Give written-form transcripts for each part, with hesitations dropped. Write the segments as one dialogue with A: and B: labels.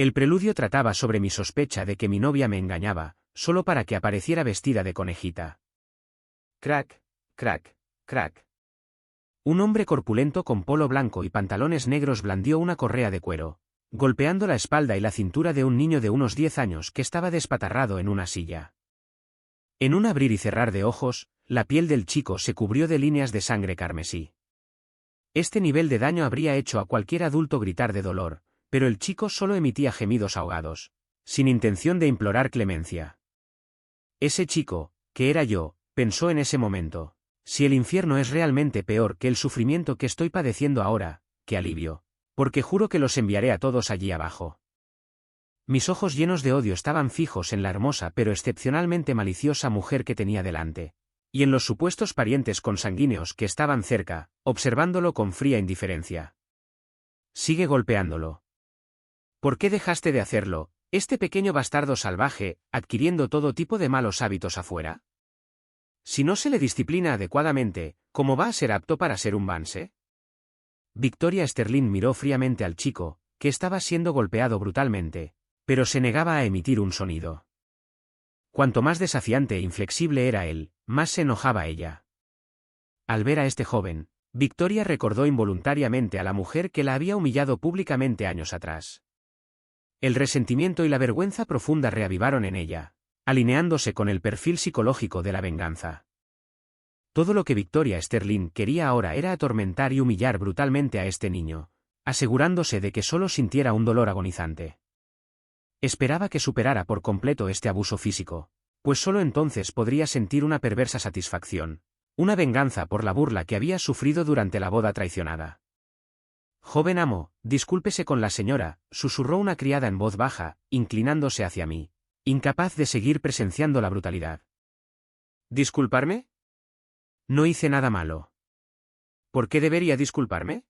A: El preludio trataba sobre mi sospecha de que mi novia me engañaba, solo para que apareciera vestida de conejita. Crack, crack, crack. Un hombre corpulento con polo blanco y pantalones negros blandió una correa de cuero, golpeando la espalda y la cintura de un niño de unos 10 años que estaba despatarrado en una silla. En un abrir y cerrar de ojos, la piel del chico se cubrió de líneas de sangre carmesí. Este nivel de daño habría hecho a cualquier adulto gritar de dolor, pero el chico solo emitía gemidos ahogados, sin intención de implorar clemencia. Ese chico, que era yo, pensó en ese momento, si el infierno es realmente peor que el sufrimiento que estoy padeciendo ahora, qué alivio, porque juro que los enviaré a todos allí abajo. Mis ojos llenos de odio estaban fijos en la hermosa pero excepcionalmente maliciosa mujer que tenía delante, y en los supuestos parientes consanguíneos que estaban cerca, observándolo con fría indiferencia. Sigue golpeándolo. ¿Por qué dejaste de hacerlo, este pequeño bastardo salvaje, adquiriendo todo tipo de malos hábitos afuera? Si no se le disciplina adecuadamente, ¿cómo va a ser apto para ser un Vance? Victoria Sterling miró fríamente al chico, que estaba siendo golpeado brutalmente, pero se negaba a emitir un sonido. Cuanto más desafiante e inflexible era él, más se enojaba ella. Al ver a este joven, Victoria recordó involuntariamente a la mujer que la había humillado públicamente años atrás. El resentimiento y la vergüenza profunda reavivaron en ella, alineándose con el perfil psicológico de la venganza. Todo lo que Victoria Sterling quería ahora era atormentar y humillar brutalmente a este niño, asegurándose de que solo sintiera un dolor agonizante. Esperaba que superara por completo este abuso físico, pues solo entonces podría sentir una perversa satisfacción, una venganza por la burla que había sufrido durante la boda traicionada. «Joven amo, discúlpese con la señora», susurró una criada en voz baja, inclinándose hacia mí, incapaz de seguir presenciando la brutalidad. ¿Disculparme? No hice nada malo. ¿Por qué debería disculparme?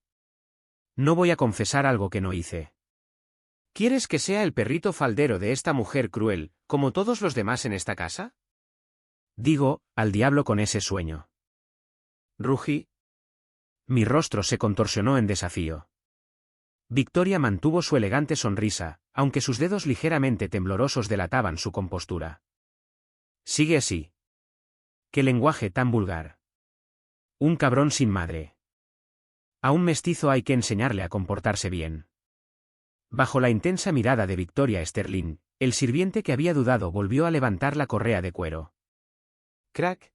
A: No voy a confesar algo que no hice. ¿Quieres que sea el perrito faldero de esta mujer cruel, como todos los demás en esta casa? Digo, al diablo con ese sueño. Rugí. Mi rostro se contorsionó en desafío. Victoria mantuvo su elegante sonrisa, aunque sus dedos ligeramente temblorosos delataban su compostura. Sigue así. ¡Qué lenguaje tan vulgar! Un cabrón sin madre. A un mestizo hay que enseñarle a comportarse bien. Bajo la intensa mirada de Victoria Sterling, el sirviente que había dudado volvió a levantar la correa de cuero. ¡Crack!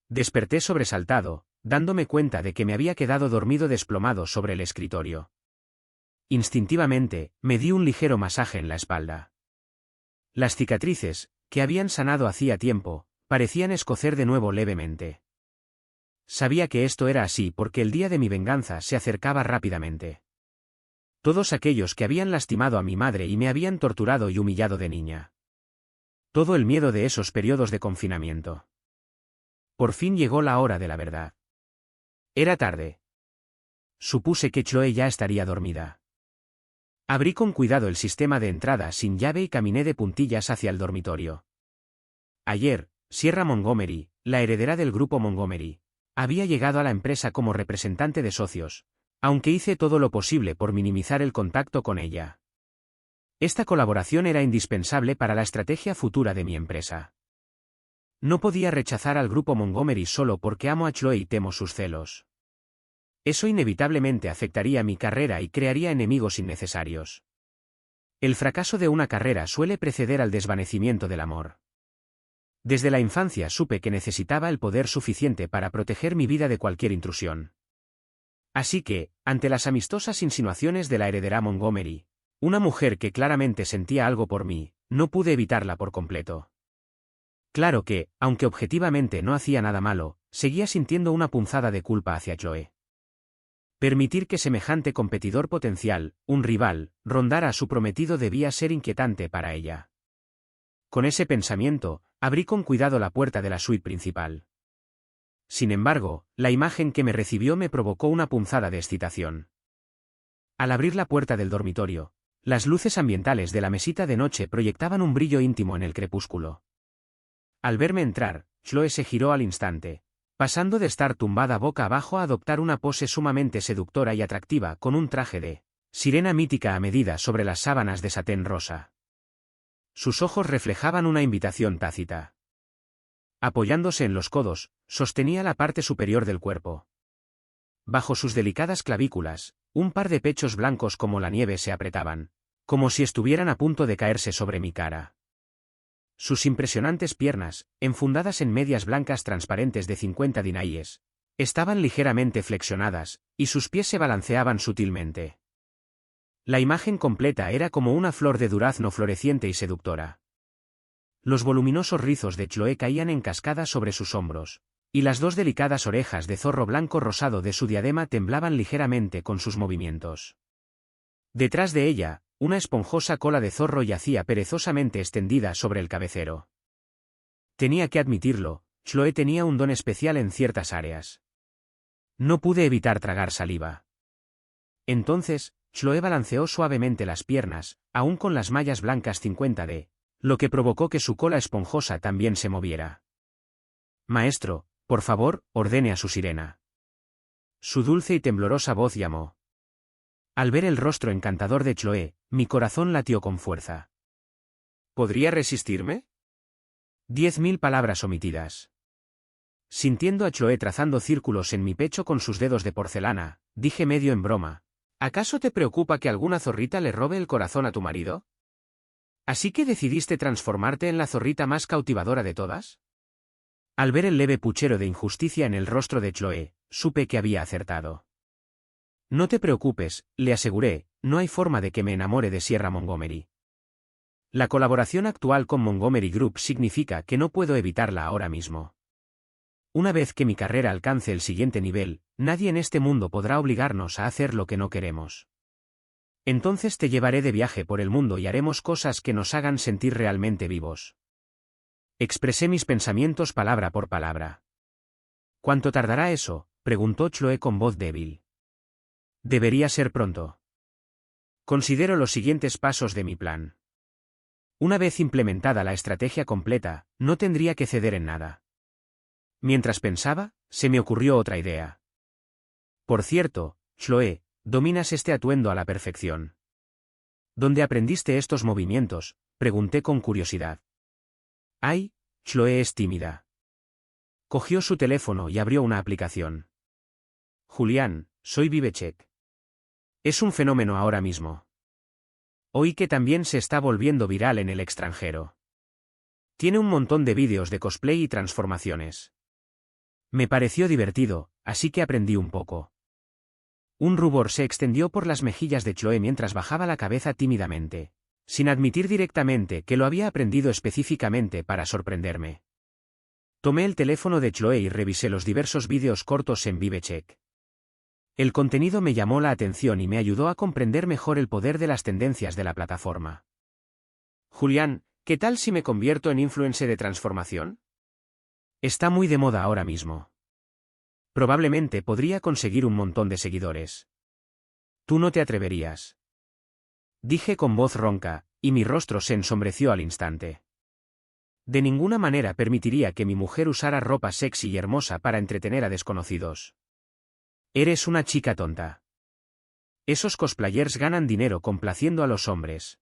A: Desperté sobresaltado, dándome cuenta de que me había quedado dormido desplomado sobre el escritorio. Instintivamente, me di un ligero masaje en la espalda. Las cicatrices, que habían sanado hacía tiempo, parecían escocer de nuevo levemente. Sabía que esto era así porque el día de mi venganza se acercaba rápidamente. Todos aquellos que habían lastimado a mi madre y me habían torturado y humillado de niña. Todo el miedo de esos periodos de confinamiento. Por fin llegó la hora de la verdad. Era tarde. Supuse que Chloe ya estaría dormida. Abrí con cuidado el sistema de entrada sin llave y caminé de puntillas hacia el dormitorio. Ayer, Sierra Montgomery, la heredera del grupo Montgomery, había llegado a la empresa como representante de socios, aunque hice todo lo posible por minimizar el contacto con ella. Esta colaboración era indispensable para la estrategia futura de mi empresa. No podía rechazar al grupo Montgomery solo porque amo a Chloe y temo sus celos. Eso inevitablemente afectaría mi carrera y crearía enemigos innecesarios. El fracaso de una carrera suele preceder al desvanecimiento del amor. Desde la infancia supe que necesitaba el poder suficiente para proteger mi vida de cualquier intrusión. Así que, ante las amistosas insinuaciones de la heredera Montgomery, una mujer que claramente sentía algo por mí, no pude evitarla por completo. Claro que, aunque objetivamente no hacía nada malo, seguía sintiendo una punzada de culpa hacia Chloe. Permitir que semejante competidor potencial, un rival, rondara a su prometido debía ser inquietante para ella. Con ese pensamiento, abrí con cuidado la puerta de la suite principal. Sin embargo, la imagen que me recibió me provocó una punzada de excitación. Al abrir la puerta del dormitorio, las luces ambientales de la mesita de noche proyectaban un brillo íntimo en el crepúsculo. Al verme entrar, Chloe se giró al instante, pasando de estar tumbada boca abajo a adoptar una pose sumamente seductora y atractiva con un traje de Sirena mítica a medida sobre las sábanas de satén rosa. Sus ojos reflejaban una invitación tácita. Apoyándose en los codos, sostenía la parte superior del cuerpo. Bajo sus delicadas clavículas, un par de pechos blancos como la nieve se apretaban, como si estuvieran a punto de caerse sobre mi cara. Sus impresionantes piernas, enfundadas en medias blancas transparentes de 50 dinaíes, estaban ligeramente flexionadas, y sus pies se balanceaban sutilmente. La imagen completa era como una flor de durazno floreciente y seductora. Los voluminosos rizos de Chloe caían en cascada sobre sus hombros, y las dos delicadas orejas de zorro blanco rosado de su diadema temblaban ligeramente con sus movimientos. Detrás de ella, una esponjosa cola de zorro yacía perezosamente extendida sobre el cabecero. Tenía que admitirlo, Chloe tenía un don especial en ciertas áreas. No pude evitar tragar saliva. Entonces, Chloe balanceó suavemente las piernas, aún con las mallas blancas 50D, lo que provocó que su cola esponjosa también se moviera. «Maestro, por favor, ordene a su sirena». Su dulce y temblorosa voz llamó. Al ver el rostro encantador de Chloe, mi corazón latió con fuerza. ¿Podría resistirme? 10.000 palabras omitidas. Sintiendo a Chloe trazando círculos en mi pecho con sus dedos de porcelana, dije medio en broma. ¿Acaso te preocupa que alguna zorrita le robe el corazón a tu marido? ¿Así que decidiste transformarte en la zorrita más cautivadora de todas? Al ver el leve puchero de injusticia en el rostro de Chloe, supe que había acertado. No te preocupes, le aseguré, no hay forma de que me enamore de Sierra Montgomery. La colaboración actual con Montgomery Group significa que no puedo evitarla ahora mismo. Una vez que mi carrera alcance el siguiente nivel, nadie en este mundo podrá obligarnos a hacer lo que no queremos. Entonces te llevaré de viaje por el mundo y haremos cosas que nos hagan sentir realmente vivos. Expresé mis pensamientos palabra por palabra. ¿Cuánto tardará eso?, preguntó Chloe con voz débil. Debería ser pronto. Considero los siguientes pasos de mi plan. Una vez implementada la estrategia completa, no tendría que ceder en nada. Mientras pensaba, se me ocurrió otra idea. Por cierto, Chloe, dominas este atuendo a la perfección. ¿Dónde aprendiste estos movimientos?, pregunté con curiosidad. Ay, Chloe es tímida. Cogió su teléfono y abrió una aplicación. Julián, soy Vivechek. Es un fenómeno ahora mismo. Oí que también se está volviendo viral en el extranjero. Tiene un montón de vídeos de cosplay y transformaciones. Me pareció divertido, así que aprendí un poco. Un rubor se extendió por las mejillas de Chloe mientras bajaba la cabeza tímidamente, sin admitir directamente que lo había aprendido específicamente para sorprenderme. Tomé el teléfono de Chloe y revisé los diversos vídeos cortos en Vivechek. El contenido me llamó la atención y me ayudó a comprender mejor el poder de las tendencias de la plataforma. Julián, ¿qué tal si me convierto en influencer de transformación? Está muy de moda ahora mismo. Probablemente podría conseguir un montón de seguidores. Tú no te atreverías. Dije con voz ronca, y mi rostro se ensombreció al instante. De ninguna manera permitiría que mi mujer usara ropa sexy y hermosa para entretener a desconocidos. Eres una chica tonta. Esos cosplayers ganan dinero complaciendo a los hombres.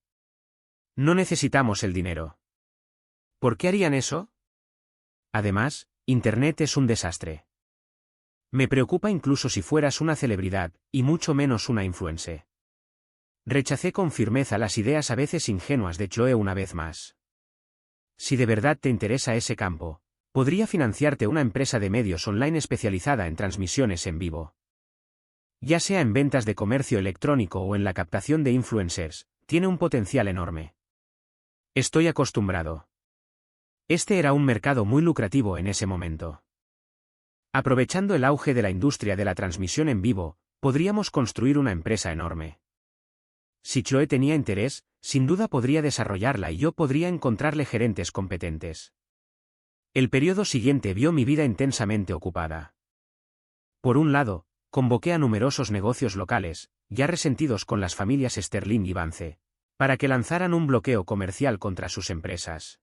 A: No necesitamos el dinero. ¿Por qué harían eso? Además, Internet es un desastre. Me preocupa incluso si fueras una celebridad, y mucho menos una influencer. Rechacé con firmeza las ideas a veces ingenuas de Chloe una vez más. Si de verdad te interesa ese campo, podría financiarte una empresa de medios online especializada en transmisiones en vivo. Ya sea en ventas de comercio electrónico o en la captación de influencers, tiene un potencial enorme. Estoy acostumbrado. Este era un mercado muy lucrativo en ese momento. Aprovechando el auge de la industria de la transmisión en vivo, podríamos construir una empresa enorme. Si Chloe tenía interés, sin duda podría desarrollarla y yo podría encontrarle gerentes competentes. El periodo siguiente vio mi vida intensamente ocupada. Por un lado, convoqué a numerosos negocios locales, ya resentidos con las familias Sterling y Vance, para que lanzaran un bloqueo comercial contra sus empresas.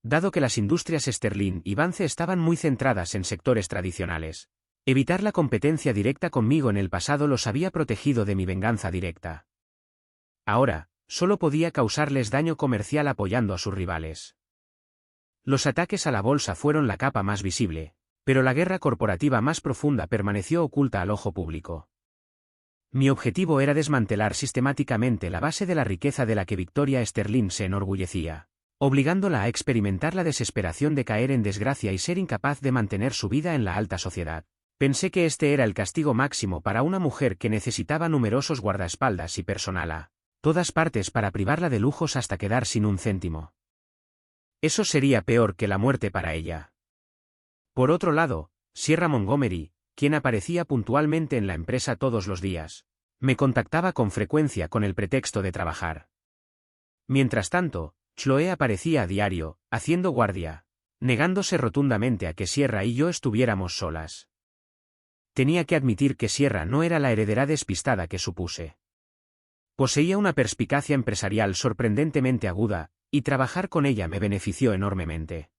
A: Dado que las industrias Sterling y Vance estaban muy centradas en sectores tradicionales, Evitar la competencia directa conmigo en el pasado los había protegido de mi venganza directa. Ahora, solo podía causarles daño comercial apoyando a sus rivales. Los ataques a la bolsa fueron la capa más visible, pero la guerra corporativa más profunda permaneció oculta al ojo público. Mi objetivo era desmantelar sistemáticamente la base de la riqueza de la que Victoria Sterling se enorgullecía, obligándola a experimentar la desesperación de caer en desgracia y ser incapaz de mantener su vida en la alta sociedad. Pensé que este era el castigo máximo para una mujer que necesitaba numerosos guardaespaldas y personal a todas partes para privarla de lujos hasta quedar sin un céntimo. Eso sería peor que la muerte para ella. Por otro lado, Sierra Montgomery, quien aparecía puntualmente en la empresa todos los días, me contactaba con frecuencia con el pretexto de trabajar. Mientras tanto, Chloe aparecía a diario, haciendo guardia, negándose rotundamente a que Sierra y yo estuviéramos solas. Tenía que admitir que Sierra no era la heredera despistada que supuse. Poseía una perspicacia empresarial sorprendentemente aguda, y trabajar con ella me benefició enormemente.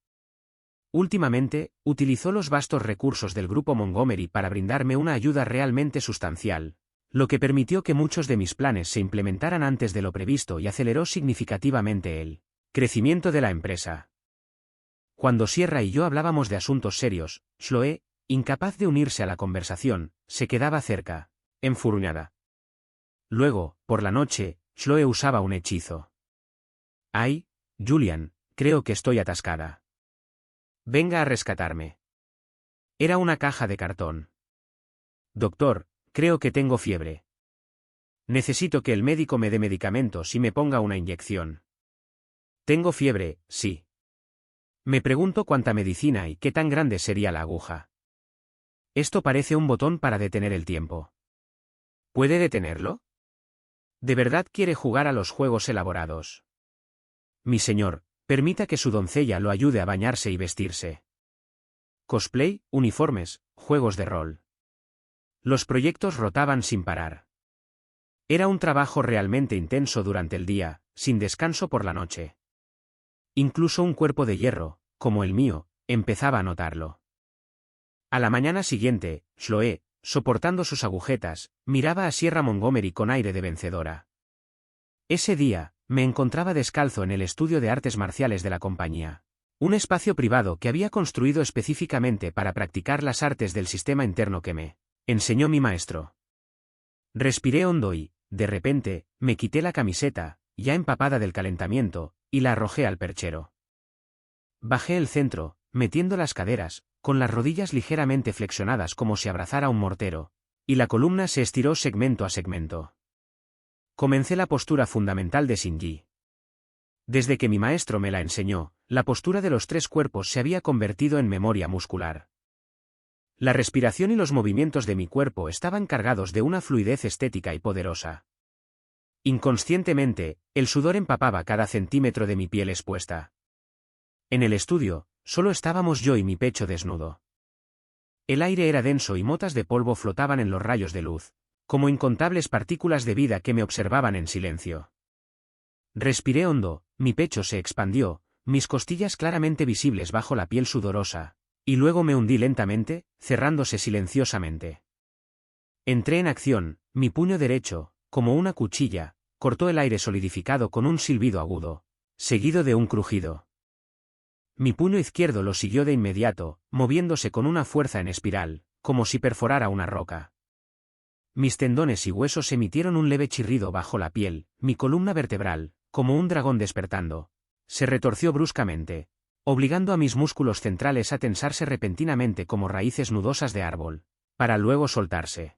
A: Últimamente, utilizó los vastos recursos del grupo Montgomery para brindarme una ayuda realmente sustancial, lo que permitió que muchos de mis planes se implementaran antes de lo previsto y aceleró significativamente el crecimiento de la empresa. Cuando Sierra y yo hablábamos de asuntos serios, Chloe, incapaz de unirse a la conversación, se quedaba cerca, enfurruñada. Luego, por la noche, Chloe usaba un hechizo. «Ay, Julian, creo que estoy atascada. Venga a rescatarme». Era una caja de cartón. «Doctor, creo que tengo fiebre. Necesito que el médico me dé medicamentos y me ponga una inyección». «Tengo fiebre, sí». Me pregunto cuánta medicina y qué tan grande sería la aguja. Esto parece un botón para detener el tiempo. ¿Puede detenerlo? ¿De verdad quiere jugar a los juegos elaborados? Mi señor, permita que su doncella lo ayude a bañarse y vestirse. Cosplay, uniformes, juegos de rol. Los proyectos rotaban sin parar. Era un trabajo realmente intenso durante el día, sin descanso por la noche. Incluso un cuerpo de hierro, como el mío, empezaba a notarlo. A la mañana siguiente, Chloe, soportando sus agujetas, miraba a Sierra Montgomery con aire de vencedora. Ese día, me encontraba descalzo en el estudio de artes marciales de la compañía, un espacio privado que había construido específicamente para practicar las artes del sistema interno que me enseñó mi maestro. Respiré hondo y, de repente, me quité la camiseta, ya empapada del calentamiento, y la arrojé al perchero. Bajé el centro, metiendo las caderas, con las rodillas ligeramente flexionadas como si abrazara un mortero, y la columna se estiró segmento a segmento. Comencé la postura fundamental de Shinji. Desde que mi maestro me la enseñó, la postura de los tres cuerpos se había convertido en memoria muscular. La respiración y los movimientos de mi cuerpo estaban cargados de una fluidez estética y poderosa. Inconscientemente, el sudor empapaba cada centímetro de mi piel expuesta. En el estudio, solo estábamos yo y mi pecho desnudo. El aire era denso y motas de polvo flotaban en los rayos de luz, como incontables partículas de vida que me observaban en silencio. Respiré hondo, mi pecho se expandió, mis costillas claramente visibles bajo la piel sudorosa, y luego me hundí lentamente, cerrándose silenciosamente. Entré en acción, mi puño derecho, como una cuchilla, cortó el aire solidificado con un silbido agudo, seguido de un crujido. Mi puño izquierdo lo siguió de inmediato, moviéndose con una fuerza en espiral, como si perforara una roca. Mis tendones y huesos emitieron un leve chirrido bajo la piel, mi columna vertebral, como un dragón despertando, se retorció bruscamente, obligando a mis músculos centrales a tensarse repentinamente como raíces nudosas de árbol, para luego soltarse.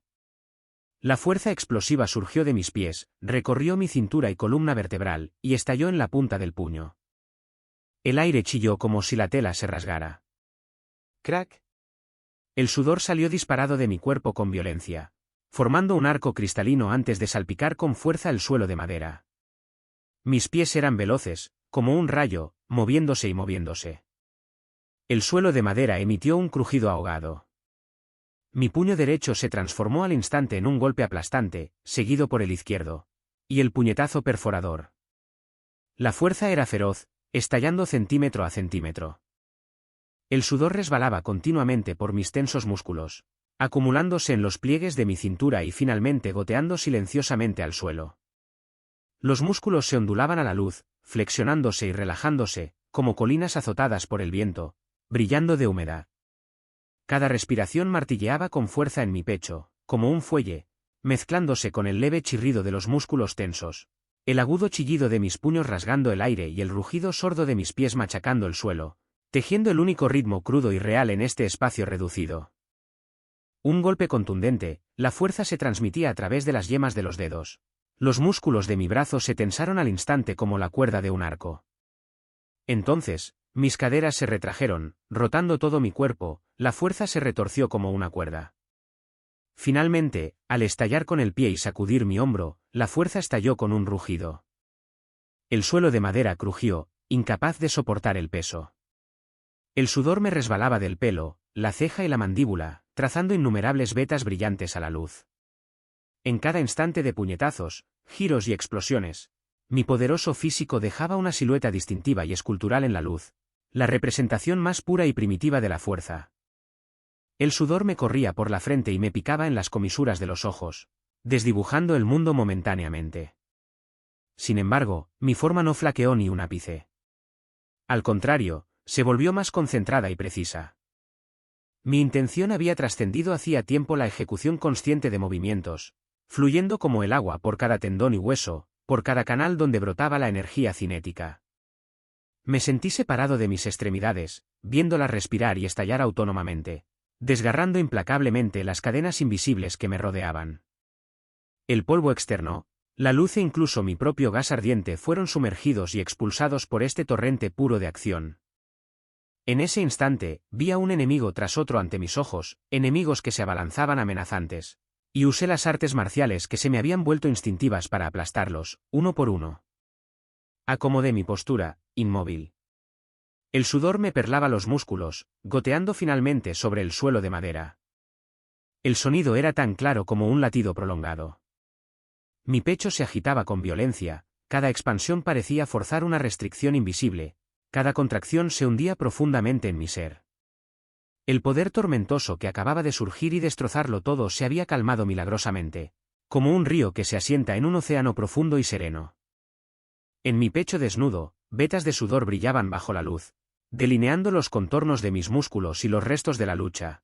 A: La fuerza explosiva surgió de mis pies, recorrió mi cintura y columna vertebral, y estalló en la punta del puño. El aire chilló como si la tela se rasgara. ¡Crack! El sudor salió disparado de mi cuerpo con violencia, formando un arco cristalino antes de salpicar con fuerza el suelo de madera. Mis pies eran veloces, como un rayo, moviéndose y moviéndose. El suelo de madera emitió un crujido ahogado. Mi puño derecho se transformó al instante en un golpe aplastante, seguido por el izquierdo, y el puñetazo perforador. La fuerza era feroz, estallando centímetro a centímetro. El sudor resbalaba continuamente por mis tensos músculos, acumulándose en los pliegues de mi cintura y finalmente goteando silenciosamente al suelo. Los músculos se ondulaban a la luz, flexionándose y relajándose, como colinas azotadas por el viento, brillando de humedad. Cada respiración martilleaba con fuerza en mi pecho, como un fuelle, mezclándose con el leve chirrido de los músculos tensos, el agudo chillido de mis puños rasgando el aire y el rugido sordo de mis pies machacando el suelo, tejiendo el único ritmo crudo y real en este espacio reducido. Un golpe contundente, la fuerza se transmitía a través de las yemas de los dedos. Los músculos de mi brazo se tensaron al instante como la cuerda de un arco. Entonces, mis caderas se retrajeron, rotando todo mi cuerpo, la fuerza se retorció como una cuerda. Finalmente, al estallar con el pie y sacudir mi hombro, la fuerza estalló con un rugido. El suelo de madera crujió, incapaz de soportar el peso. El sudor me resbalaba del pelo, la ceja y la mandíbula, trazando innumerables vetas brillantes a la luz. En cada instante de puñetazos, giros y explosiones, mi poderoso físico dejaba una silueta distintiva y escultural en la luz, la representación más pura y primitiva de la fuerza. El sudor me corría por la frente y me picaba en las comisuras de los ojos, desdibujando el mundo momentáneamente. Sin embargo, mi forma no flaqueó ni un ápice. Al contrario, se volvió más concentrada y precisa. Mi intención había trascendido hacía tiempo la ejecución consciente de movimientos, fluyendo como el agua por cada tendón y hueso, por cada canal donde brotaba la energía cinética. Me sentí separado de mis extremidades, viéndolas respirar y estallar autónomamente, desgarrando implacablemente las cadenas invisibles que me rodeaban. El polvo externo, la luz e incluso mi propio gas ardiente fueron sumergidos y expulsados por este torrente puro de acción. En ese instante, vi a un enemigo tras otro ante mis ojos, enemigos que se abalanzaban amenazantes, y usé las artes marciales que se me habían vuelto instintivas para aplastarlos, uno por uno. Acomodé mi postura, inmóvil. El sudor me perlaba los músculos, goteando finalmente sobre el suelo de madera. El sonido era tan claro como un latido prolongado. Mi pecho se agitaba con violencia, cada expansión parecía forzar una restricción invisible, cada contracción se hundía profundamente en mi ser. El poder tormentoso que acababa de surgir y destrozarlo todo se había calmado milagrosamente, como un río que se asienta en un océano profundo y sereno. En mi pecho desnudo, vetas de sudor brillaban bajo la luz, delineando los contornos de mis músculos y los restos de la lucha.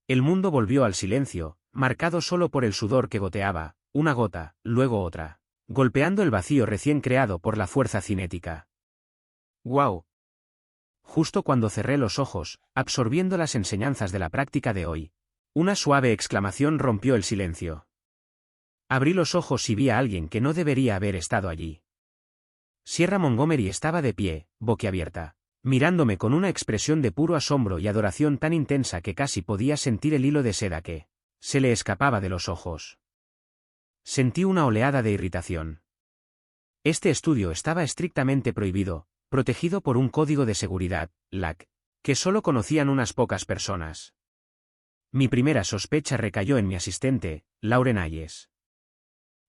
A: El mundo volvió al silencio, marcado solo por el sudor que goteaba, una gota, luego otra, golpeando el vacío recién creado por la fuerza cinética. ¡Guau! Justo cuando cerré los ojos, absorbiendo las enseñanzas de la práctica de hoy, una suave exclamación rompió el silencio. Abrí los ojos y vi a alguien que no debería haber estado allí. Sierra Montgomery estaba de pie, boquiabierta, mirándome con una expresión de puro asombro y adoración tan intensa que casi podía sentir el hilo de seda que se le escapaba de los ojos. Sentí una oleada de irritación. Este estudio estaba estrictamente prohibido, protegido por un código de seguridad, LAC, que solo conocían unas pocas personas. Mi primera sospecha recayó en mi asistente, Lauren Hayes.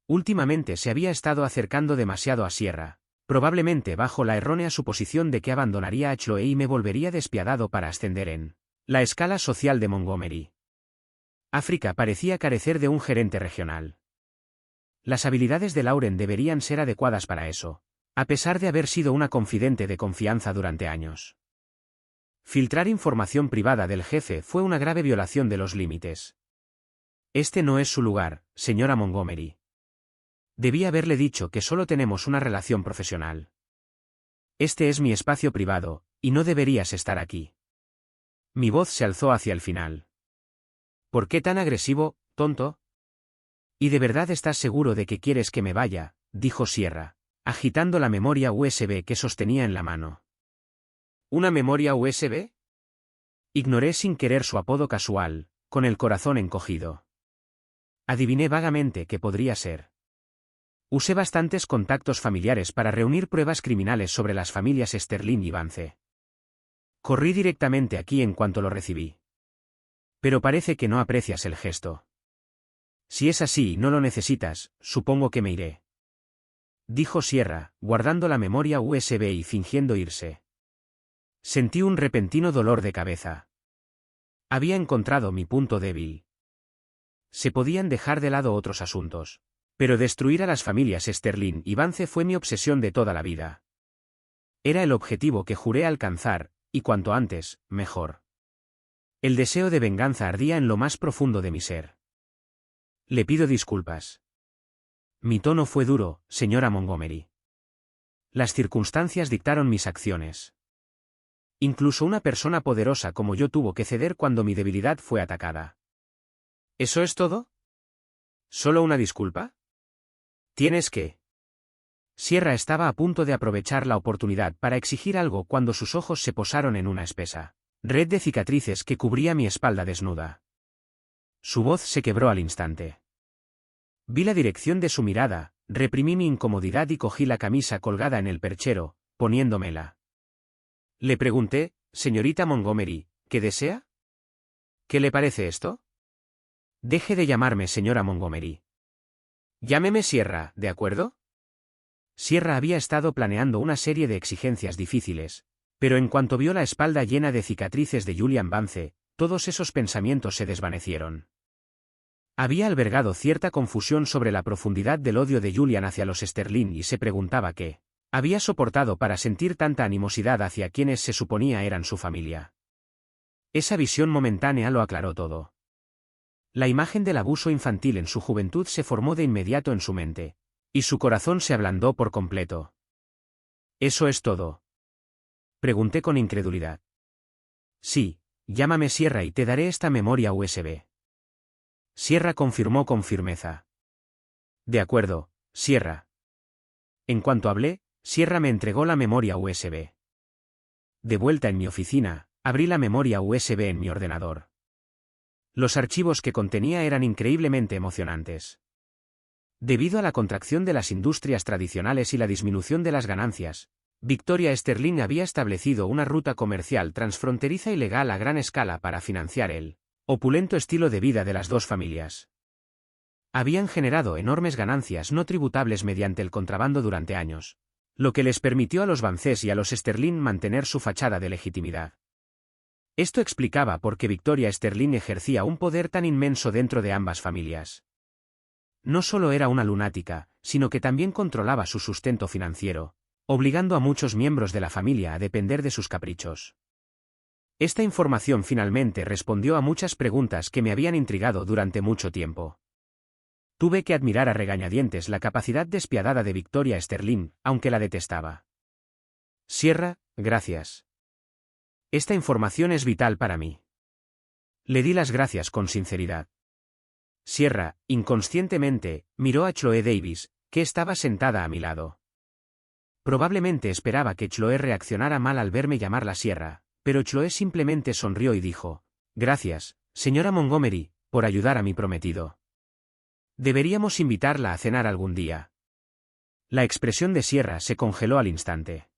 A: Últimamente se había estado acercando demasiado a Sierra, probablemente bajo la errónea suposición de que abandonaría a Chloe y me volvería despiadado para ascender en la escala social de Montgomery. África parecía carecer de un gerente regional. Las habilidades de Lauren deberían ser adecuadas para eso, a pesar de haber sido una confidente de confianza durante años. Filtrar información privada del jefe fue una grave violación de los límites. Este no es su lugar, señora Montgomery. Debí haberle dicho que solo tenemos una relación profesional. Este es mi espacio privado, y no deberías estar aquí. Mi voz se alzó hacia el final. ¿Por qué tan agresivo, tonto? ¿Y de verdad estás seguro de que quieres que me vaya?, dijo Sierra, agitando la memoria USB que sostenía en la mano. ¿Una memoria USB? Ignoré sin querer su apodo casual, con el corazón encogido. Adiviné vagamente qué podría ser. Usé bastantes contactos familiares para reunir pruebas criminales sobre las familias Sterling y Vance. Corrí directamente aquí en cuanto lo recibí. Pero parece que no aprecias el gesto. Si es así y no lo necesitas, supongo que me iré. Dijo Sierra, guardando la memoria USB y fingiendo irse. Sentí un repentino dolor de cabeza. Había encontrado mi punto débil. Se podían dejar de lado otros asuntos. Pero destruir a las familias Sterling y Vance fue mi obsesión de toda la vida. Era el objetivo que juré alcanzar, y cuanto antes, mejor. El deseo de venganza ardía en lo más profundo de mi ser. Le pido disculpas. Mi tono fue duro, señora Montgomery. Las circunstancias dictaron mis acciones. Incluso una persona poderosa como yo tuvo que ceder cuando mi debilidad fue atacada. ¿Eso es todo? ¿Solo una disculpa? Tienes que. Sierra estaba a punto de aprovechar la oportunidad para exigir algo cuando sus ojos se posaron en una espesa red de cicatrices que cubría mi espalda desnuda. Su voz se quebró al instante. Vi la dirección de su mirada, reprimí mi incomodidad y cogí la camisa colgada en el perchero, poniéndomela. Le pregunté, señorita Montgomery, ¿qué desea? ¿Qué le parece esto? Deje de llamarme señora Montgomery. Llámeme Sierra, ¿de acuerdo? Sierra había estado planeando una serie de exigencias difíciles, pero en cuanto vio la espalda llena de cicatrices de Julian Vance, todos esos pensamientos se desvanecieron. Había albergado cierta confusión sobre la profundidad del odio de Julian hacia los Sterling y se preguntaba qué había soportado para sentir tanta animosidad hacia quienes se suponía eran su familia. Esa visión momentánea lo aclaró todo. La imagen del abuso infantil en su juventud se formó de inmediato en su mente, y su corazón se ablandó por completo. ¿Eso es todo? Pregunté con incredulidad. Sí, llámame Sierra y te daré esta memoria USB. Sierra confirmó con firmeza. De acuerdo, Sierra. En cuanto hablé, Sierra me entregó la memoria USB. De vuelta en mi oficina, abrí la memoria USB en mi ordenador. Los archivos que contenía eran increíblemente emocionantes. Debido a la contracción de las industrias tradicionales y la disminución de las ganancias, Victoria Sterling había establecido una ruta comercial transfronteriza y legal a gran escala para financiar el opulento estilo de vida de las dos familias. Habían generado enormes ganancias no tributables mediante el contrabando durante años, lo que les permitió a los Vances y a los Sterling mantener su fachada de legitimidad. Esto explicaba por qué Victoria Sterling ejercía un poder tan inmenso dentro de ambas familias. No solo era una lunática, sino que también controlaba su sustento financiero, obligando a muchos miembros de la familia a depender de sus caprichos. Esta información finalmente respondió a muchas preguntas que me habían intrigado durante mucho tiempo. Tuve que admirar a regañadientes la capacidad despiadada de Victoria Sterling, aunque la detestaba. Sierra, gracias. Esta información es vital para mí. Le di las gracias con sinceridad. Sierra, inconscientemente, miró a Chloe Davis, que estaba sentada a mi lado. Probablemente esperaba que Chloe reaccionara mal al verme llamarla Sierra, pero Chloe simplemente sonrió y dijo, gracias, señora Montgomery, por ayudar a mi prometido. Deberíamos invitarla a cenar algún día. La expresión de Sierra se congeló al instante.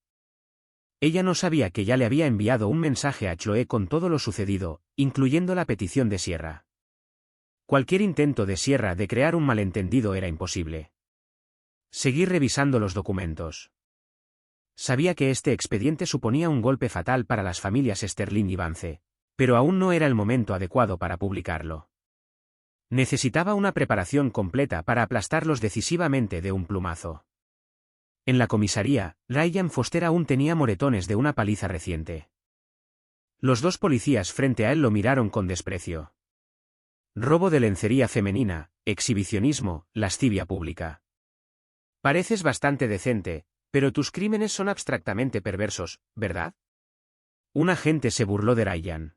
A: Ella no sabía que ya le había enviado un mensaje a Chloe con todo lo sucedido, incluyendo la petición de Sierra. Cualquier intento de Sierra de crear un malentendido era imposible. Seguí revisando los documentos. Sabía que este expediente suponía un golpe fatal para las familias Sterling y Vance, pero aún no era el momento adecuado para publicarlo. Necesitaba una preparación completa para aplastarlos decisivamente de un plumazo. En la comisaría, Ryan Foster aún tenía moretones de una paliza reciente. Los dos policías frente a él lo miraron con desprecio. Robo de lencería femenina, exhibicionismo, lascivia pública. Pareces bastante decente, pero tus crímenes son abstractamente perversos, ¿verdad? Un agente se burló de Ryan.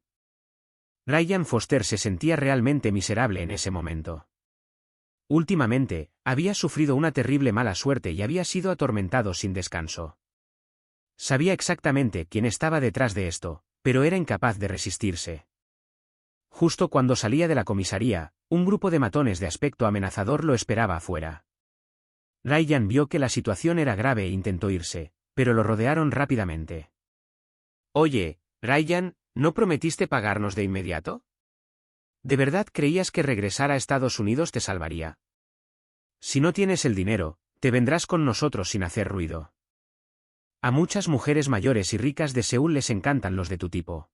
A: Ryan Foster se sentía realmente miserable en ese momento. Últimamente, había sufrido una terrible mala suerte y había sido atormentado sin descanso. Sabía exactamente quién estaba detrás de esto, pero era incapaz de resistirse. Justo cuando salía de la comisaría, un grupo de matones de aspecto amenazador lo esperaba afuera. Ryan vio que la situación era grave e intentó irse, pero lo rodearon rápidamente. Oye, Ryan, ¿no prometiste pagarnos de inmediato? ¿De verdad creías que regresar a Estados Unidos te salvaría? Si no tienes el dinero, te vendrás con nosotros sin hacer ruido. A muchas mujeres mayores y ricas de Seúl les encantan los de tu tipo.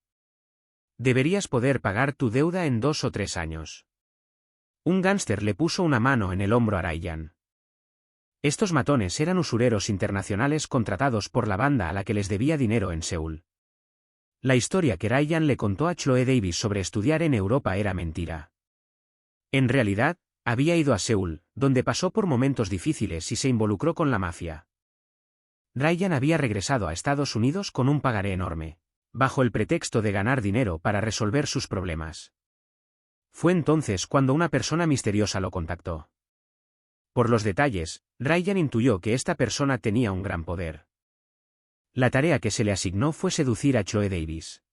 A: Deberías poder pagar tu deuda en 2 o 3 años. Un gángster le puso una mano en el hombro a Ryan. Estos matones eran usureros internacionales contratados por la banda a la que les debía dinero en Seúl. La historia que Ryan le contó a Chloe Davis sobre estudiar en Europa era mentira. En realidad, había ido a Seúl, donde pasó por momentos difíciles y se involucró con la mafia. Ryan había regresado a Estados Unidos con un pagaré enorme, bajo el pretexto de ganar dinero para resolver sus problemas. Fue entonces cuando una persona misteriosa lo contactó. Por los detalles, Ryan intuyó que esta persona tenía un gran poder. La tarea que se le asignó fue seducir a Chloe Davis.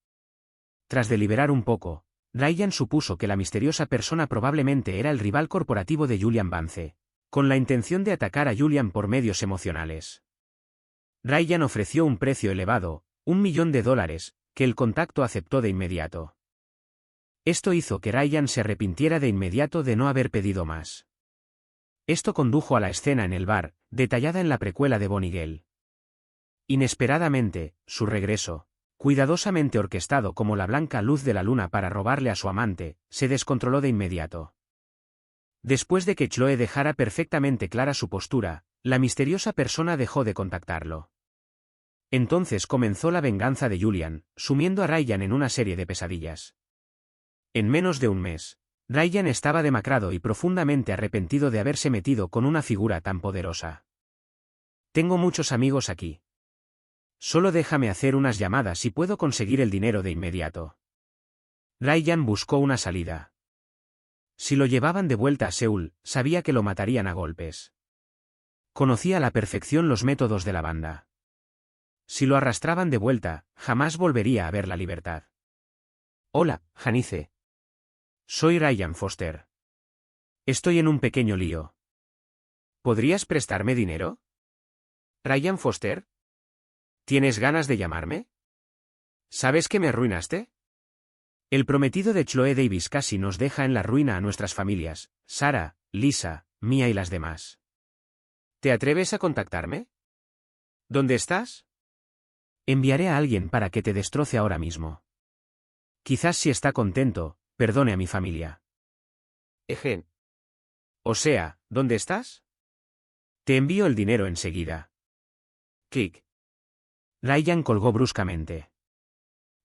A: Tras deliberar un poco, Ryan supuso que la misteriosa persona probablemente era el rival corporativo de Julian Vance, con la intención de atacar a Julian por medios emocionales. Ryan ofreció un precio elevado, $1 millón, que el contacto aceptó de inmediato. Esto hizo que Ryan se arrepintiera de inmediato de no haber pedido más. Esto condujo a la escena en el bar, detallada en la precuela de Bonnie Gale. Inesperadamente, su regreso, cuidadosamente orquestado como la blanca luz de la luna para robarle a su amante, se descontroló de inmediato. Después de que Chloe dejara perfectamente clara su postura, la misteriosa persona dejó de contactarlo. Entonces comenzó la venganza de Julian, sumiendo a Ryan en una serie de pesadillas. En menos de un mes, Ryan estaba demacrado y profundamente arrepentido de haberse metido con una figura tan poderosa. Tengo muchos amigos aquí. Solo déjame hacer unas llamadas y puedo conseguir el dinero de inmediato. Ryan buscó una salida. Si lo llevaban de vuelta a Seúl, sabía que lo matarían a golpes. Conocía a la perfección los métodos de la banda. Si lo arrastraban de vuelta, jamás volvería a ver la libertad. Hola, Janice. Soy Ryan Foster. Estoy en un pequeño lío. ¿Podrías prestarme dinero? ¿Ryan Foster? ¿Tienes ganas de llamarme? ¿Sabes que me arruinaste? El prometido de Chloe Davis casi nos deja en la ruina a nuestras familias, Sarah, Lisa, Mia y las demás. ¿Te atreves a contactarme? ¿Dónde estás? Enviaré a alguien para que te destroce ahora mismo. Quizás si está contento, perdone a mi familia. Ejen. O sea, ¿dónde estás? Te envío el dinero enseguida. Clic. Ryan colgó bruscamente.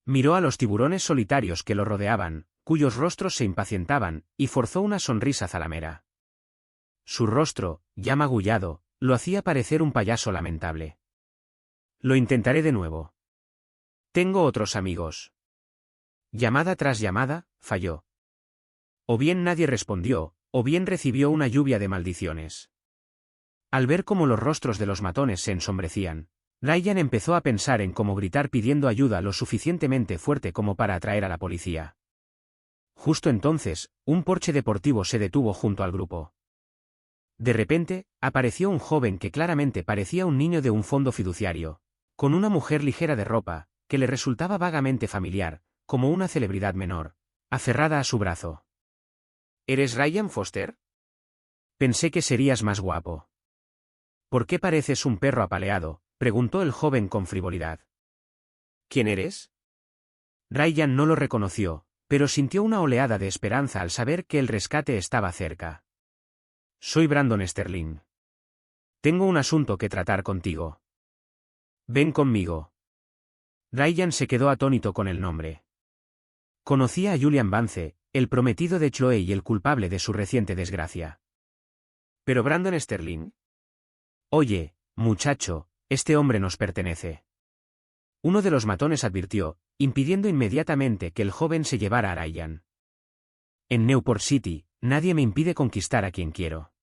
A: Miró a los tiburones solitarios que lo rodeaban, cuyos rostros se impacientaban, y forzó una sonrisa zalamera. Su rostro, ya magullado, lo hacía parecer un payaso lamentable. Lo intentaré de nuevo. Tengo otros amigos. Llamada tras llamada, falló. O bien nadie respondió, o bien recibió una lluvia de maldiciones. Al ver cómo los rostros de los matones se ensombrecían, Ryan empezó a pensar en cómo gritar pidiendo ayuda lo suficientemente fuerte como para atraer a la policía. Justo entonces, un Porsche deportivo se detuvo junto al grupo. De repente, apareció un joven que claramente parecía un niño de un fondo fiduciario, con una mujer ligera de ropa, que le resultaba vagamente familiar, como una celebridad menor, aferrada a su brazo. ¿Eres Ryan Foster? Pensé que serías más guapo. ¿Por qué pareces un perro apaleado?, preguntó el joven con frivolidad. ¿Quién eres? Ryan no lo reconoció, pero sintió una oleada de esperanza al saber que el rescate estaba cerca. Soy Brandon Sterling. Tengo un asunto que tratar contigo. Ven conmigo. Ryan se quedó atónito con el nombre. Conocía a Julian Vance, el prometido de Chloe y el culpable de su reciente desgracia. ¿Pero Brandon Sterling? Oye, muchacho, este hombre nos pertenece. Uno de los matones advirtió, impidiendo inmediatamente que el joven se llevara a Ryan. En Newport City, nadie me impide conquistar a quien quiero.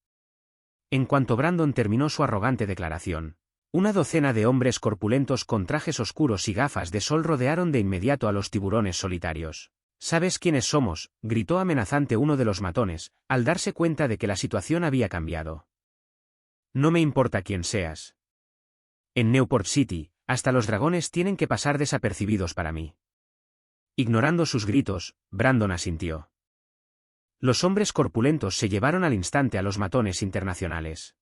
A: En cuanto Brandon terminó su arrogante declaración, una docena de hombres corpulentos con trajes oscuros y gafas de sol rodearon de inmediato a los tiburones solitarios. ¿Sabes quiénes somos?, gritó amenazante uno de los matones, al darse cuenta de que la situación había cambiado. No me importa quién seas. En Newport City, hasta los dragones tienen que pasar desapercibidos para mí. Ignorando sus gritos, Brandon asintió. Los hombres corpulentos se llevaron al instante a los matones internacionales.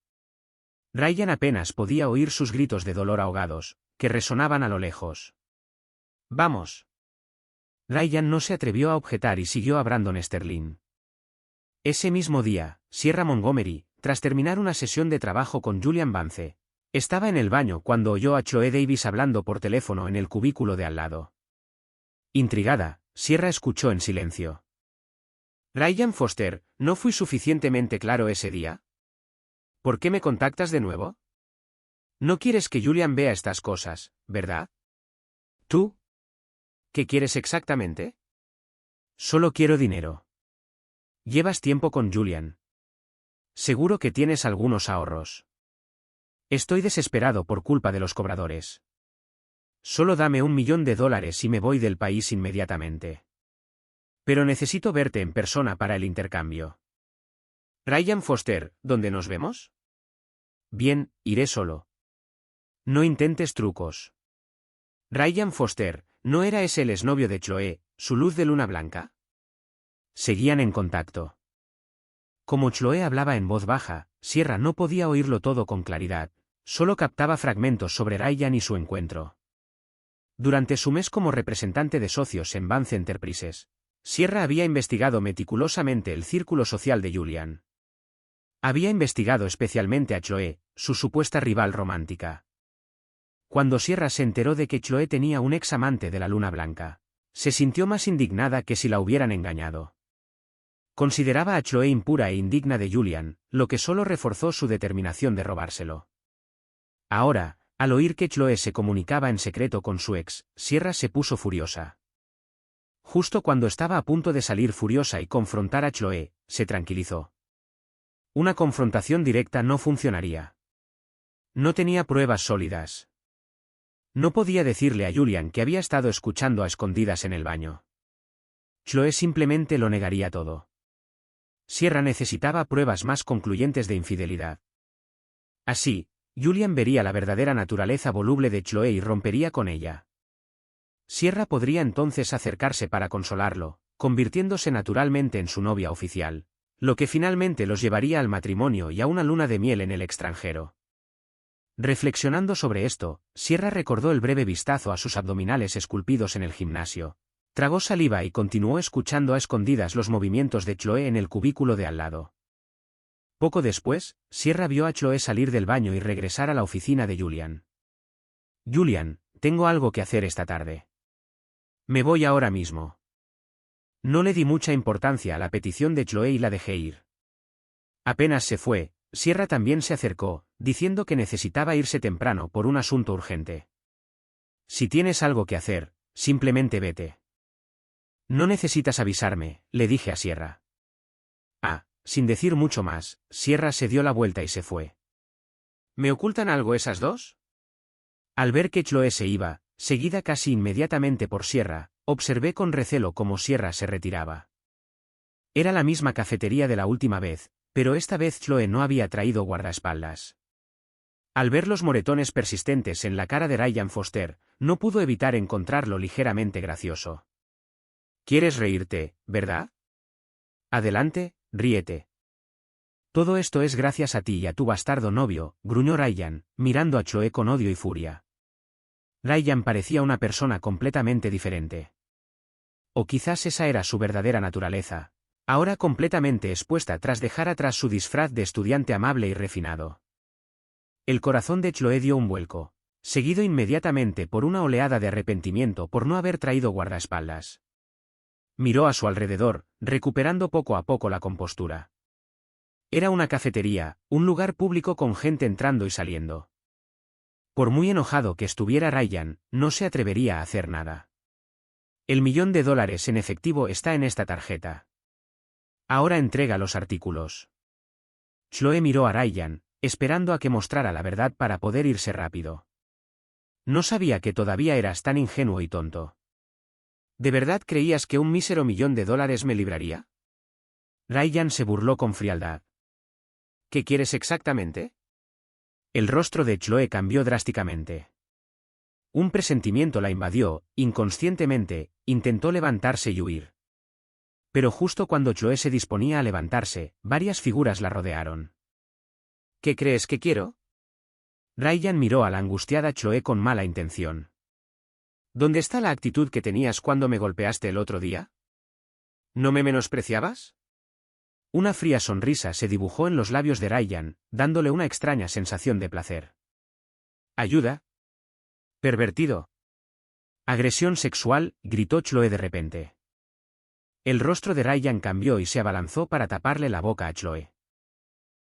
A: Ryan apenas podía oír sus gritos de dolor ahogados, que resonaban a lo lejos. ¡Vamos! Ryan no se atrevió a objetar y siguió a Brandon Sterling. Ese mismo día, Sierra Montgomery, tras terminar una sesión de trabajo con Julian Vance, estaba en el baño cuando oyó a Chloe Davis hablando por teléfono en el cubículo de al lado. Intrigada, Sierra escuchó en silencio. Ryan Foster, ¿no fui suficientemente claro ese día? ¿Por qué me contactas de nuevo? No quieres que Julian vea estas cosas, ¿verdad? ¿Tú? ¿Qué quieres exactamente? Solo quiero dinero. Llevas tiempo con Julian. Seguro que tienes algunos ahorros. Estoy desesperado por culpa de los cobradores. Solo dame $1 millón y me voy del país inmediatamente. Pero necesito verte en persona para el intercambio. Ryan Foster, ¿dónde nos vemos? Bien, iré solo. No intentes trucos. Ryan Foster, ¿no era ese el exnovio de Chloe, su luz de luna blanca? Seguían en contacto. Como Chloe hablaba en voz baja, Sierra no podía oírlo todo con claridad, solo captaba fragmentos sobre Ryan y su encuentro. Durante su mes como representante de socios en Vance Enterprises, Sierra había investigado meticulosamente el círculo social de Julian. Había investigado especialmente a Chloe, su supuesta rival romántica. Cuando Sierra se enteró de que Chloe tenía un ex amante de la luna blanca, se sintió más indignada que si la hubieran engañado. Consideraba a Chloe impura e indigna de Julian, lo que solo reforzó su determinación de robárselo. Ahora, al oír que Chloe se comunicaba en secreto con su ex, Sierra se puso furiosa. Justo cuando estaba a punto de salir furiosa y confrontar a Chloe, se tranquilizó. Una confrontación directa no funcionaría. No tenía pruebas sólidas. No podía decirle a Julian que había estado escuchando a escondidas en el baño. Chloe simplemente lo negaría todo. Sierra necesitaba pruebas más concluyentes de infidelidad. Así, Julian vería la verdadera naturaleza voluble de Chloe y rompería con ella. Sierra podría entonces acercarse para consolarlo, convirtiéndose naturalmente en su novia oficial, lo que finalmente los llevaría al matrimonio y a una luna de miel en el extranjero. Reflexionando sobre esto, Sierra recordó el breve vistazo a sus abdominales esculpidos en el gimnasio. Tragó saliva y continuó escuchando a escondidas los movimientos de Chloe en el cubículo de al lado. Poco después, Sierra vio a Chloe salir del baño y regresar a la oficina de Julian. Julian, tengo algo que hacer esta tarde. Me voy ahora mismo. No le di mucha importancia a la petición de Chloe y la dejé ir. Apenas se fue, Sierra también se acercó, diciendo que necesitaba irse temprano por un asunto urgente. Si tienes algo que hacer, simplemente vete. No necesitas avisarme, le dije a Sierra. Sin decir mucho más, Sierra se dio la vuelta y se fue. ¿Me ocultan algo esas dos? Al ver que Chloe se iba, seguida casi inmediatamente por Sierra, observé con recelo cómo Sierra se retiraba. Era la misma cafetería de la última vez, pero esta vez Chloe no había traído guardaespaldas. Al ver los moretones persistentes en la cara de Ryan Foster, no pudo evitar encontrarlo ligeramente gracioso. ¿Quieres reírte, verdad? Adelante, ríete. Todo esto es gracias a ti y a tu bastardo novio, gruñó Ryan, mirando a Chloe con odio y furia. Ryan parecía una persona completamente diferente. O quizás esa era su verdadera naturaleza, ahora completamente expuesta tras dejar atrás su disfraz de estudiante amable y refinado. El corazón de Chloe dio un vuelco, seguido inmediatamente por una oleada de arrepentimiento por no haber traído guardaespaldas. Miró a su alrededor, recuperando poco a poco la compostura. Era una cafetería, un lugar público con gente entrando y saliendo. Por muy enojado que estuviera Ryan, no se atrevería a hacer nada. $1 millón en efectivo está en esta tarjeta. Ahora entrega los artículos. Chloe miró a Ryan, esperando a que mostrara la verdad para poder irse rápido. No sabía que todavía eras tan ingenuo y tonto. ¿De verdad creías que un mísero $1 millón me libraría? Ryan se burló con frialdad. ¿Qué quieres exactamente? El rostro de Chloe cambió drásticamente. Un presentimiento la invadió, inconscientemente, intentó levantarse y huir. Pero justo cuando Chloe se disponía a levantarse, varias figuras la rodearon. ¿Qué crees que quiero? Ryan miró a la angustiada Chloe con mala intención. ¿Dónde está la actitud que tenías cuando me golpeaste el otro día? ¿No me menospreciabas? Una fría sonrisa se dibujó en los labios de Ryan, dándole una extraña sensación de placer. ¿Ayuda? Pervertido. Agresión sexual, gritó Chloe de repente. El rostro de Ryan cambió y se abalanzó para taparle la boca a Chloe.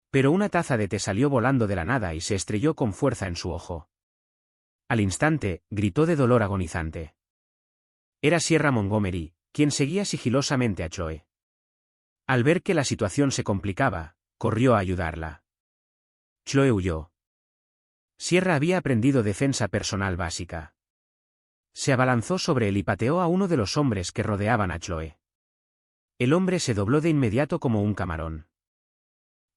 A: Pero una taza de té salió volando de la nada y se estrelló con fuerza en su ojo. Al instante, gritó de dolor agonizante. Era Sierra Montgomery, quien seguía sigilosamente a Chloe. Al ver que la situación se complicaba, corrió a ayudarla. Chloe huyó. Sierra había aprendido defensa personal básica. Se abalanzó sobre él y pateó a uno de los hombres que rodeaban a Chloe. El hombre se dobló de inmediato como un camarón.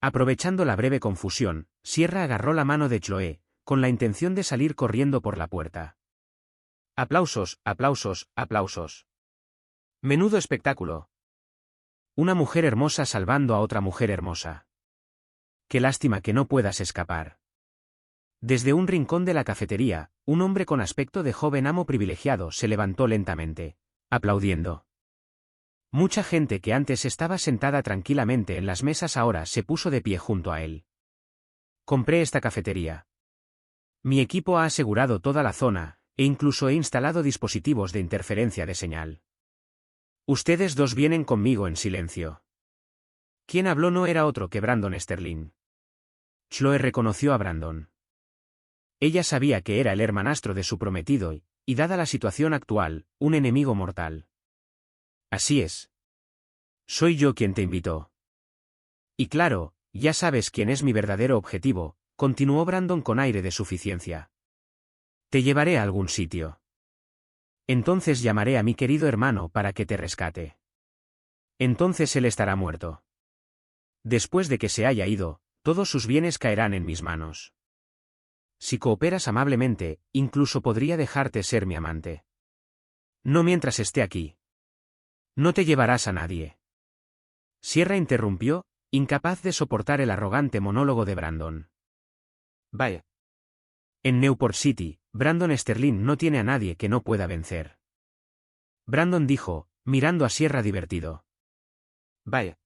A: Aprovechando la breve confusión, Sierra agarró la mano de Chloe, con la intención de salir corriendo por la puerta. Aplausos, aplausos, aplausos. Menudo espectáculo. Una mujer hermosa salvando a otra mujer hermosa. Qué lástima que no puedas escapar. Desde un rincón de la cafetería, un hombre con aspecto de joven amo privilegiado se levantó lentamente, aplaudiendo. Mucha gente que antes estaba sentada tranquilamente en las mesas ahora se puso de pie junto a él. Compré esta cafetería. Mi equipo ha asegurado toda la zona, e incluso he instalado dispositivos de interferencia de señal. Ustedes dos vienen conmigo en silencio. Quien habló no era otro que Brandon Sterling. Chloe reconoció a Brandon. Ella sabía que era el hermanastro de su prometido y dada la situación actual, un enemigo mortal. Así es. Soy yo quien te invitó. Y claro, ya sabes quién es mi verdadero objetivo, continuó Brandon con aire de suficiencia. Te llevaré a algún sitio. Entonces llamaré a mi querido hermano para que te rescate. Entonces él estará muerto. Después de que se haya ido, todos sus bienes caerán en mis manos. Si cooperas amablemente, incluso podría dejarte ser mi amante. No mientras esté aquí. No te llevarás a nadie. Sierra interrumpió, incapaz de soportar el arrogante monólogo de Brandon. Vaya. En Newport City, Brandon Sterling no tiene a nadie que no pueda vencer. Brandon dijo, mirando a Sierra divertido. Vaya.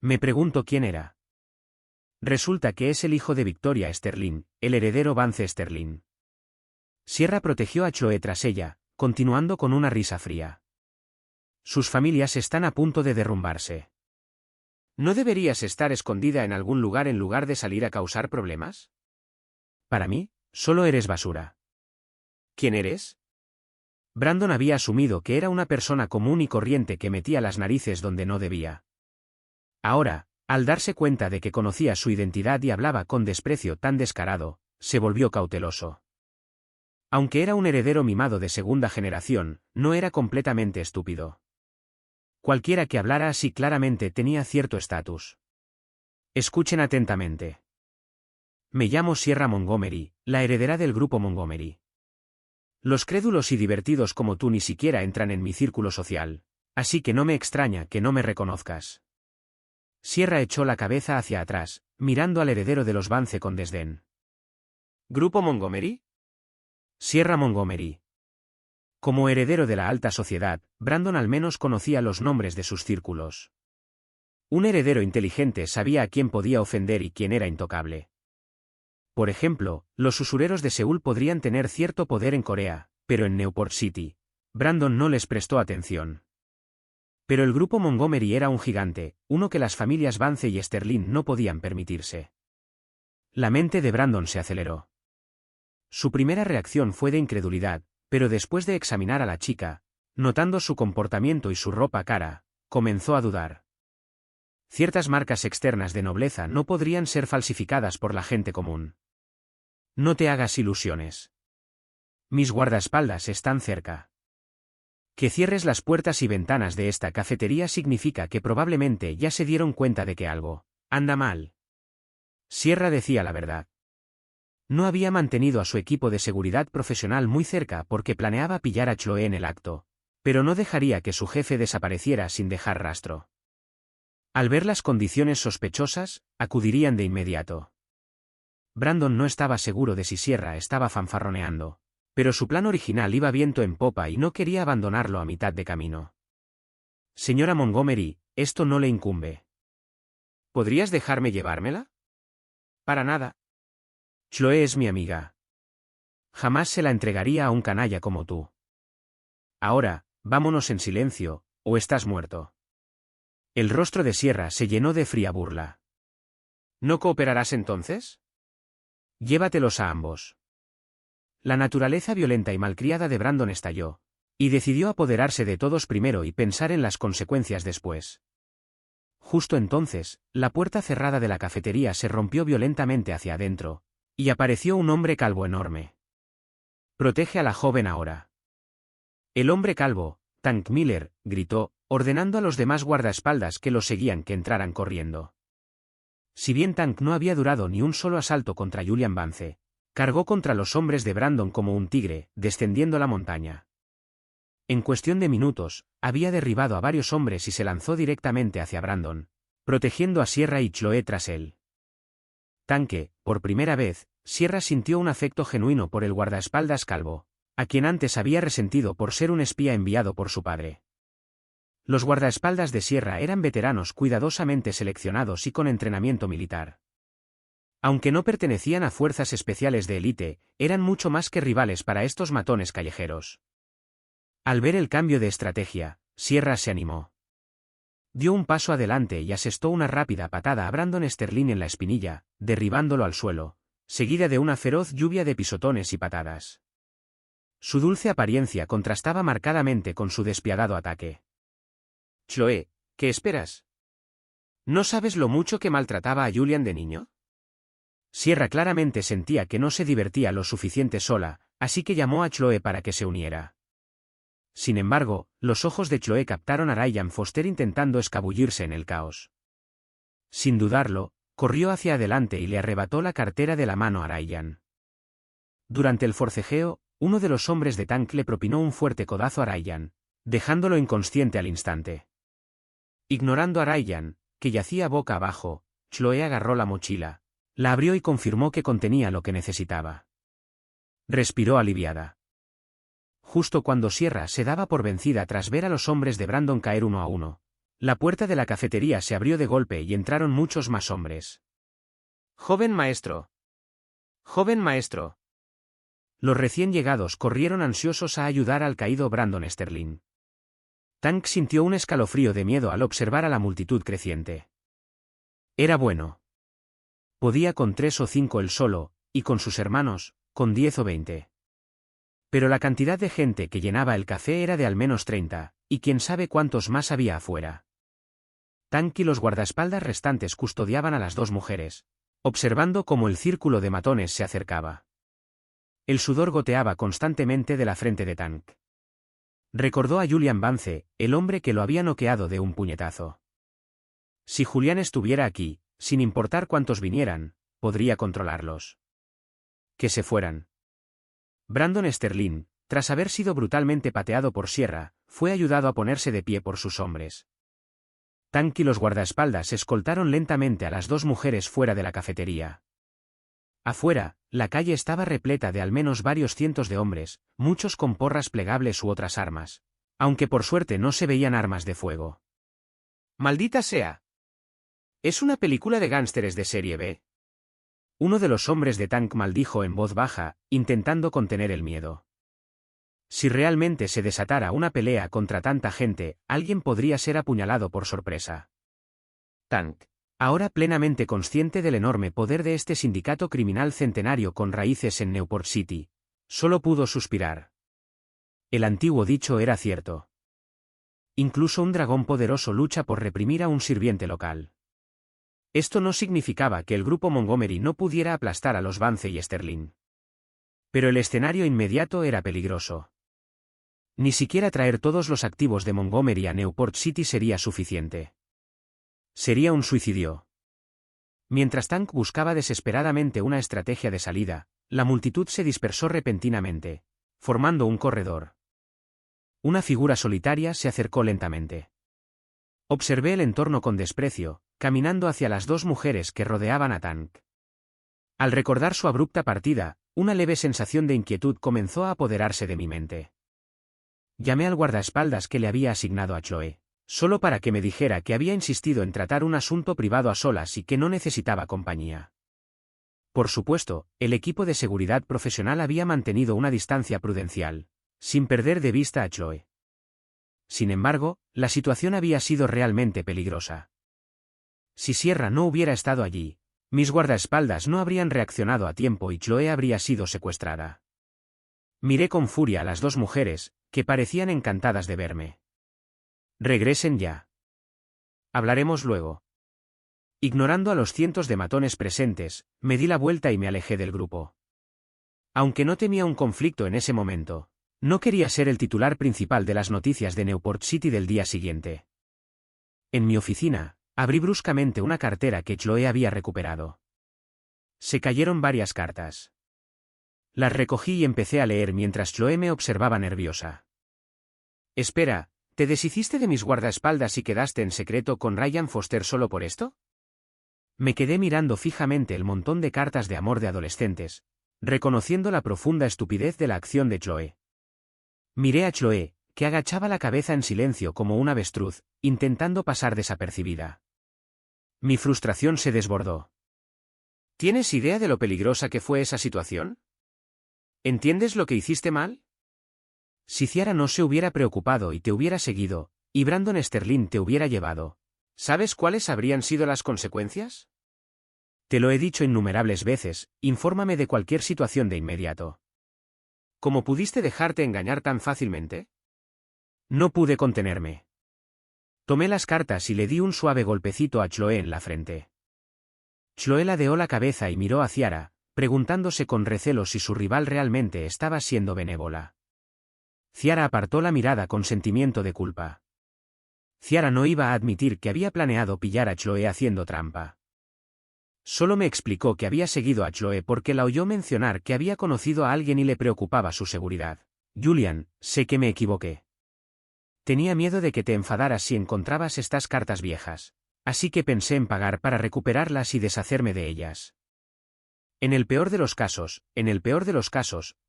A: Me pregunto quién era. Resulta que es el hijo de Victoria Sterling, el heredero Vance Sterling. Sierra protegió a Chloe tras ella, continuando con una risa fría. Sus familias están a punto de derrumbarse. ¿No deberías estar escondida en algún lugar en lugar de salir a causar problemas? Para mí, solo eres basura. ¿Quién eres? Brandon había asumido que era una persona común y corriente que metía las narices donde no debía. Ahora, al darse cuenta de que conocía su identidad y hablaba con desprecio tan descarado, se volvió cauteloso. Aunque era un heredero mimado de segunda generación, no era completamente estúpido. Cualquiera que hablara así claramente tenía cierto estatus. Escuchen atentamente. Me llamo Sierra Montgomery, la heredera del grupo Montgomery. Los crédulos y divertidos como tú ni siquiera entran en mi círculo social, así que no me extraña que no me reconozcas. Sierra echó la cabeza hacia atrás, mirando al heredero de los Vance con desdén. ¿Grupo Montgomery? Sierra Montgomery. Como heredero de la alta sociedad, Brandon al menos conocía los nombres de sus círculos. Un heredero inteligente sabía a quién podía ofender y quién era intocable. Por ejemplo, los usureros de Seúl podrían tener cierto poder en Corea, pero en Newport City, Brandon no les prestó atención. Pero el grupo Montgomery era un gigante, uno que las familias Vance y Sterling no podían permitirse. La mente de Brandon se aceleró. Su primera reacción fue de incredulidad, pero después de examinar a la chica, notando su comportamiento y su ropa cara, comenzó a dudar. Ciertas marcas externas de nobleza no podrían ser falsificadas por la gente común. No te hagas ilusiones. Mis guardaespaldas están cerca. Que cierres las puertas y ventanas de esta cafetería significa que probablemente ya se dieron cuenta de que algo anda mal. Sierra decía la verdad. No había mantenido a su equipo de seguridad profesional muy cerca porque planeaba pillar a Chloe en el acto, pero no dejaría que su jefe desapareciera sin dejar rastro. Al ver las condiciones sospechosas, acudirían de inmediato. Brandon no estaba seguro de si Sierra estaba fanfarroneando, Pero su plan original iba viento en popa y no quería abandonarlo a mitad de camino. Señora Montgomery, esto no le incumbe. ¿Podrías dejarme llevármela? Para nada. Chloe es mi amiga. Jamás se la entregaría a un canalla como tú. Ahora, vámonos en silencio, o estás muerto. El rostro de Sierra se llenó de fría burla. ¿No cooperarás entonces? Llévatelos a ambos. La naturaleza violenta y malcriada de Brandon estalló, y decidió apoderarse de todos primero y pensar en las consecuencias después. Justo entonces, la puerta cerrada de la cafetería se rompió violentamente hacia adentro, y apareció un hombre calvo enorme. «Protege a la joven ahora». El hombre calvo, Tank Miller, gritó, ordenando a los demás guardaespaldas que lo seguían que entraran corriendo. Si bien Tank no había durado ni un solo asalto contra Julian Vance, cargó contra los hombres de Brandon como un tigre, descendiendo la montaña. En cuestión de minutos, había derribado a varios hombres y se lanzó directamente hacia Brandon, protegiendo a Sierra y Chloe tras él. Tanque, por primera vez, Sierra sintió un afecto genuino por el guardaespaldas calvo, a quien antes había resentido por ser un espía enviado por su padre. Los guardaespaldas de Sierra eran veteranos cuidadosamente seleccionados y con entrenamiento militar. Aunque no pertenecían a fuerzas especiales de élite, eran mucho más que rivales para estos matones callejeros. Al ver el cambio de estrategia, Sierra se animó. Dio un paso adelante y asestó una rápida patada a Brandon Sterling en la espinilla, derribándolo al suelo, seguida de una feroz lluvia de pisotones y patadas. Su dulce apariencia contrastaba marcadamente con su despiadado ataque. «Chloe, ¿qué esperas? ¿No sabes lo mucho que maltrataba a Julian de niño?» Sierra claramente sentía que no se divertía lo suficiente sola, así que llamó a Chloe para que se uniera. Sin embargo, los ojos de Chloe captaron a Ryan Foster intentando escabullirse en el caos. Sin dudarlo, corrió hacia adelante y le arrebató la cartera de la mano a Ryan. Durante el forcejeo, uno de los hombres de Tank le propinó un fuerte codazo a Ryan, dejándolo inconsciente al instante. Ignorando a Ryan, que yacía boca abajo, Chloe agarró la mochila, la abrió y confirmó que contenía lo que necesitaba. Respiró aliviada. Justo cuando Sierra se daba por vencida tras ver a los hombres de Brandon caer uno a uno, la puerta de la cafetería se abrió de golpe y entraron muchos más hombres. «Joven maestro. Joven maestro». Los recién llegados corrieron ansiosos a ayudar al caído Brandon Sterling. Tank sintió un escalofrío de miedo al observar a la multitud creciente. Era bueno. Podía con 3 o 5 él solo, y con sus hermanos, con 10 o 20. Pero la cantidad de gente que llenaba el café era de al menos 30, y quién sabe cuántos más había afuera. Tank y los guardaespaldas restantes custodiaban a las dos mujeres, observando cómo el círculo de matones se acercaba. El sudor goteaba constantemente de la frente de Tank. Recordó a Julian Vance, el hombre que lo había noqueado de un puñetazo. Si Julian estuviera aquí, sin importar cuántos vinieran, podría controlarlos. Que se fueran. Brandon Sterling, tras haber sido brutalmente pateado por Sierra, fue ayudado a ponerse de pie por sus hombres. Tank y los guardaespaldas escoltaron lentamente a las dos mujeres fuera de la cafetería. Afuera, la calle estaba repleta de al menos varios cientos de hombres, muchos con porras plegables u otras armas, aunque por suerte no se veían armas de fuego. «¡Maldita sea! Es una película de gángsteres de serie B». Uno de los hombres de Tank maldijo en voz baja, intentando contener el miedo. Si realmente se desatara una pelea contra tanta gente, alguien podría ser apuñalado por sorpresa. Tank, ahora plenamente consciente del enorme poder de este sindicato criminal centenario con raíces en Newport City, solo pudo suspirar. El antiguo dicho era cierto. Incluso un dragón poderoso lucha por reprimir a un sirviente local. Esto no significaba que el grupo Montgomery no pudiera aplastar a los Vance y Sterling. Pero el escenario inmediato era peligroso. Ni siquiera traer todos los activos de Montgomery a Newport City sería suficiente. Sería un suicidio. Mientras Tank buscaba desesperadamente una estrategia de salida, la multitud se dispersó repentinamente, formando un corredor. Una figura solitaria se acercó lentamente. Observé el entorno con desprecio, caminando hacia las dos mujeres que rodeaban a Tank. Al recordar su abrupta partida, una leve sensación de inquietud comenzó a apoderarse de mi mente. Llamé al guardaespaldas que le había asignado a Chloe, solo para que me dijera que había insistido en tratar un asunto privado a solas y que no necesitaba compañía. Por supuesto, el equipo de seguridad profesional había mantenido una distancia prudencial, sin perder de vista a Chloe. Sin embargo, la situación había sido realmente peligrosa. Si Sierra no hubiera estado allí, mis guardaespaldas no habrían reaccionado a tiempo y Chloe habría sido secuestrada. Miré con furia a las dos mujeres, que parecían encantadas de verme. Regresen ya. Hablaremos luego. Ignorando a los cientos de matones presentes, me di la vuelta y me alejé del grupo. Aunque no temía un conflicto en ese momento, no quería ser el titular principal de las noticias de Newport City del día siguiente. En mi oficina, abrí bruscamente una cartera que Chloe había recuperado. Se cayeron varias cartas. Las recogí y empecé a leer mientras Chloe me observaba nerviosa. Espera, ¿te deshiciste de mis guardaespaldas y quedaste en secreto con Ryan Foster solo por esto? Me quedé mirando fijamente el montón de cartas de amor de adolescentes, reconociendo la profunda estupidez de la acción de Chloe. Miré a Chloe, que agachaba la cabeza en silencio como un avestruz, intentando pasar desapercibida. Mi frustración se desbordó. ¿Tienes idea de lo peligrosa que fue esa situación? ¿Entiendes lo que hiciste mal? Si Ciara no se hubiera preocupado y te hubiera seguido, y Brandon Sterling te hubiera llevado, ¿sabes cuáles habrían sido las consecuencias? Te lo he dicho innumerables veces, infórmame de cualquier situación de inmediato. ¿Cómo pudiste dejarte engañar tan fácilmente? No pude contenerme. Tomé las cartas y le di un suave golpecito a Chloe en la frente. Chloe ladeó la cabeza y miró a Ciara, preguntándose con recelo si su rival realmente estaba siendo benévola. Ciara apartó la mirada con sentimiento de culpa. Ciara no iba a admitir que había planeado pillar a Chloe haciendo trampa. Solo me explicó que había seguido a Chloe porque la oyó mencionar que había conocido a alguien y le preocupaba su seguridad. Julian, sé que me equivoqué. Tenía miedo de que te enfadaras si encontrabas estas cartas viejas, así que pensé en pagar para recuperarlas y deshacerme de ellas. En el peor de los casos,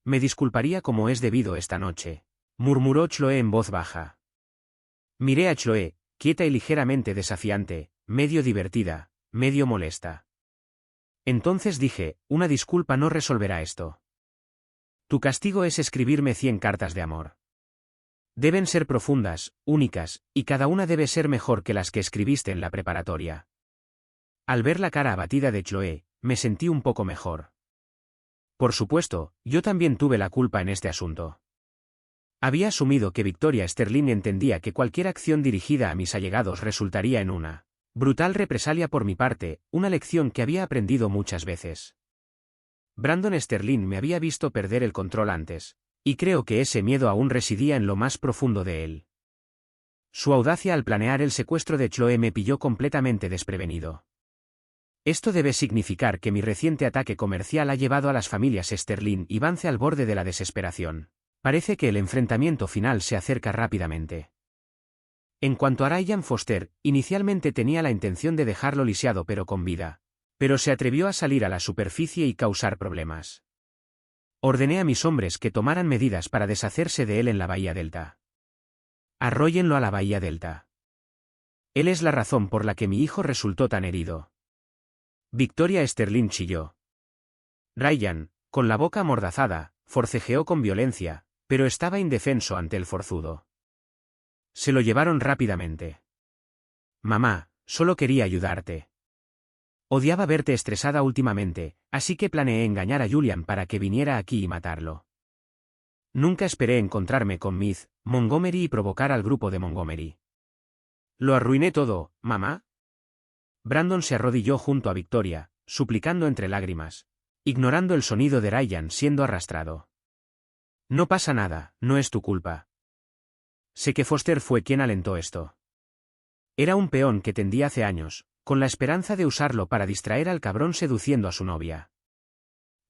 A: me disculparía como es debido esta noche, murmuró Chloe en voz baja. Miré a Chloe, quieta y ligeramente desafiante, medio divertida, medio molesta. Entonces dije, una disculpa no resolverá esto. Tu castigo es escribirme 100 cartas de amor. Deben ser profundas, únicas, y cada una debe ser mejor que las que escribiste en la preparatoria. Al ver la cara abatida de Chloe, me sentí un poco mejor. Por supuesto, yo también tuve la culpa en este asunto. Había asumido que Victoria Sterling entendía que cualquier acción dirigida a mis allegados resultaría en una brutal represalia por mi parte, una lección que había aprendido muchas veces. Brandon Sterling me había visto perder el control antes, y creo que ese miedo aún residía en lo más profundo de él. Su audacia al planear el secuestro de Chloe me pilló completamente desprevenido. Esto debe significar que mi reciente ataque comercial ha llevado a las familias Sterling y Vance al borde de la desesperación. Parece que el enfrentamiento final se acerca rápidamente. En cuanto a Ryan Foster, inicialmente tenía la intención de dejarlo lisiado pero con vida, pero se atrevió a salir a la superficie y causar problemas. Ordené a mis hombres que tomaran medidas para deshacerse de él en la Bahía Delta. Arróllenlo a la Bahía Delta. Él es la razón por la que mi hijo resultó tan herido. Victoria Sterling chilló. Ryan, con la boca amordazada, forcejeó con violencia, pero estaba indefenso ante el forzudo. Se lo llevaron rápidamente. Mamá, solo quería ayudarte. Odiaba verte estresada últimamente, así que planeé engañar a Julian para que viniera aquí y matarlo. Nunca esperé encontrarme con Myth, Montgomery y provocar al grupo de Montgomery. Lo arruiné todo, mamá. Brandon se arrodilló junto a Victoria, suplicando entre lágrimas, ignorando el sonido de Ryan siendo arrastrado. No pasa nada, no es tu culpa. Sé que Foster fue quien alentó esto. Era un peón que tendía hace años, con la esperanza de usarlo para distraer al cabrón seduciendo a su novia.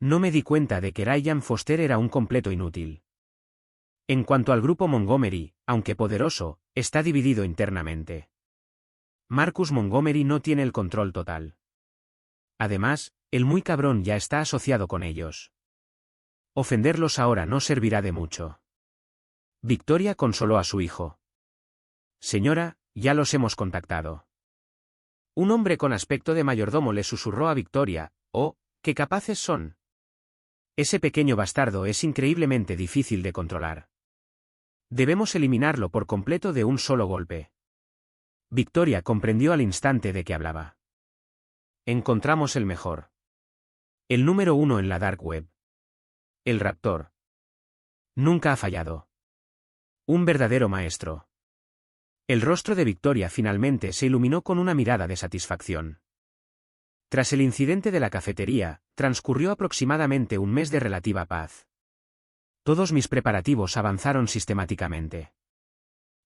A: No me di cuenta de que Ryan Foster era un completo inútil. En cuanto al grupo Montgomery, aunque poderoso, está dividido internamente. Marcus Montgomery no tiene el control total. Además, el muy cabrón ya está asociado con ellos. Ofenderlos ahora no servirá de mucho. Victoria consoló a su hijo. Señora, ya los hemos contactado. Un hombre con aspecto de mayordomo le susurró a Victoria, «Oh, qué capaces son». Ese pequeño bastardo es increíblemente difícil de controlar. Debemos eliminarlo por completo de un solo golpe. Victoria comprendió al instante de qué hablaba. Encontramos el mejor. El número 1 en la Dark Web. El Raptor. Nunca ha fallado. Un verdadero maestro. El rostro de Victoria finalmente se iluminó con una mirada de satisfacción. Tras el incidente de la cafetería, transcurrió aproximadamente un mes de relativa paz. Todos mis preparativos avanzaron sistemáticamente.